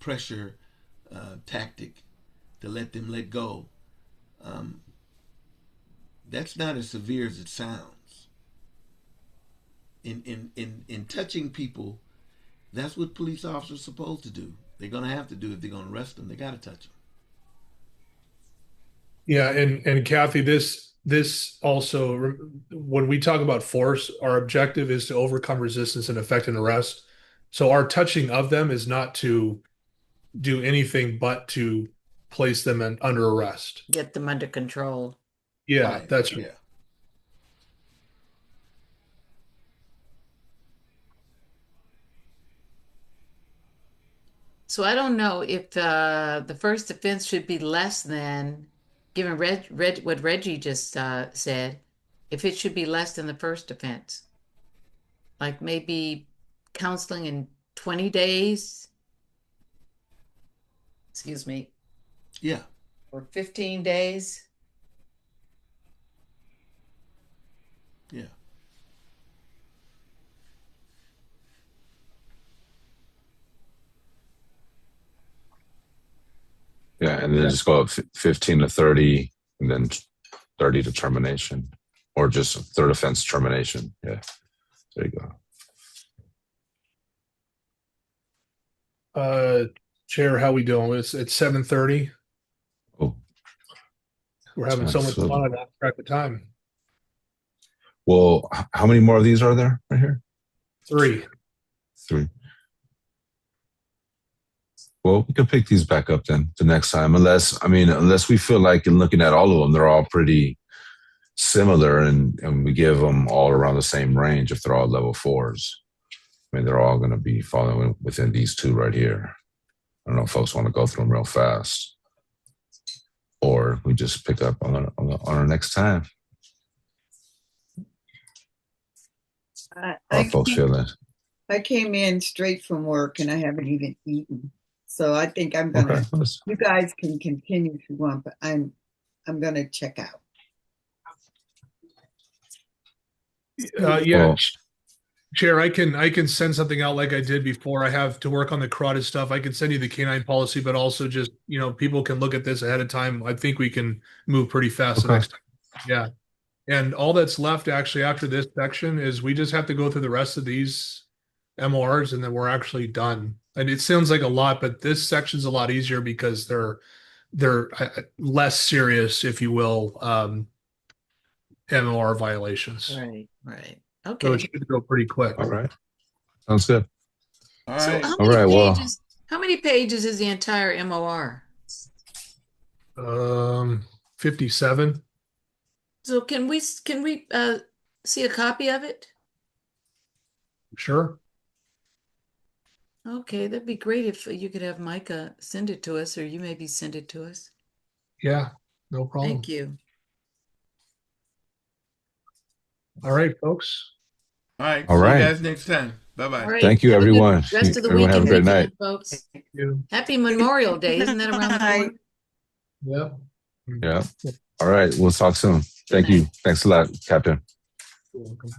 pressure tactic to let them let go, that's not as severe as it sounds. In touching people, that's what police officers are supposed to do. They're gonna have to do if they're gonna arrest them. They gotta touch them. Yeah, and Kathy, this also, when we talk about force, our objective is to overcome resistance and effect an arrest. So our touching of them is not to do anything but to place them under arrest. Get them under control. Yeah, Right. that's Yeah. So I don't know if the first offense should be less than, given what Reggie just said, if it should be less than the first offense. Like maybe counseling in 20 days. Excuse me. Yeah. Or 15 days. Yeah. Yeah, and then just go up 15 to 30, and then 30 to termination, or just third offense termination. Yeah, there you go. Chair, how we doing? It's 7:30. Oh, We're having so much so- fun. I lost track of time. well, how many more of these are there right here? 3. 3. Well, we could pick these back up then the next time, unless we feel like in looking at all of them, they're all pretty similar, and we give them all around the same range if they're all level 4s. I mean, they're all going to be falling within these 2 right here. I don't know if folks want to go through them real fast, or we just pick up on our next time. How folks feeling? I came in straight from work and I haven't even eaten. So I think I'm gonna. Okay. You guys can continue if you want, but I'm gonna check out. Yeah, Well, Chair, I can send something out like I did before. I have to work on the carotid stuff. I can send you the canine policy, but also just, people can look at this ahead of time. I think we can move pretty fast the Okay. next time. Yeah. And all that's left actually after this section is we just have to go through the rest of these MORs and then we're actually done. And it sounds like a lot, but this section's a lot easier because they're less serious, if you will, MOR violations. Right, right. So Okay. it should go pretty quick. all right. Sounds good. All So right. All right, well- how many pages is the entire MOR? 57. So can we see a copy of it? Sure. Okay, that'd be great if you could have Micah send it to us, or you maybe send it to us. Yeah, no problem. Thank you. All right, folks. All right. All See right. you guys next time. Bye-bye. All right. Thank you, Have a good everyone. Rest of the Everyone have a weekend, great night. folks. Thank you. Happy Memorial Day. Isn't that around the corner? Yeah. Yeah. All right. We'll talk soon. Thank Good night. you. Thanks a lot, Captain. You're welcome.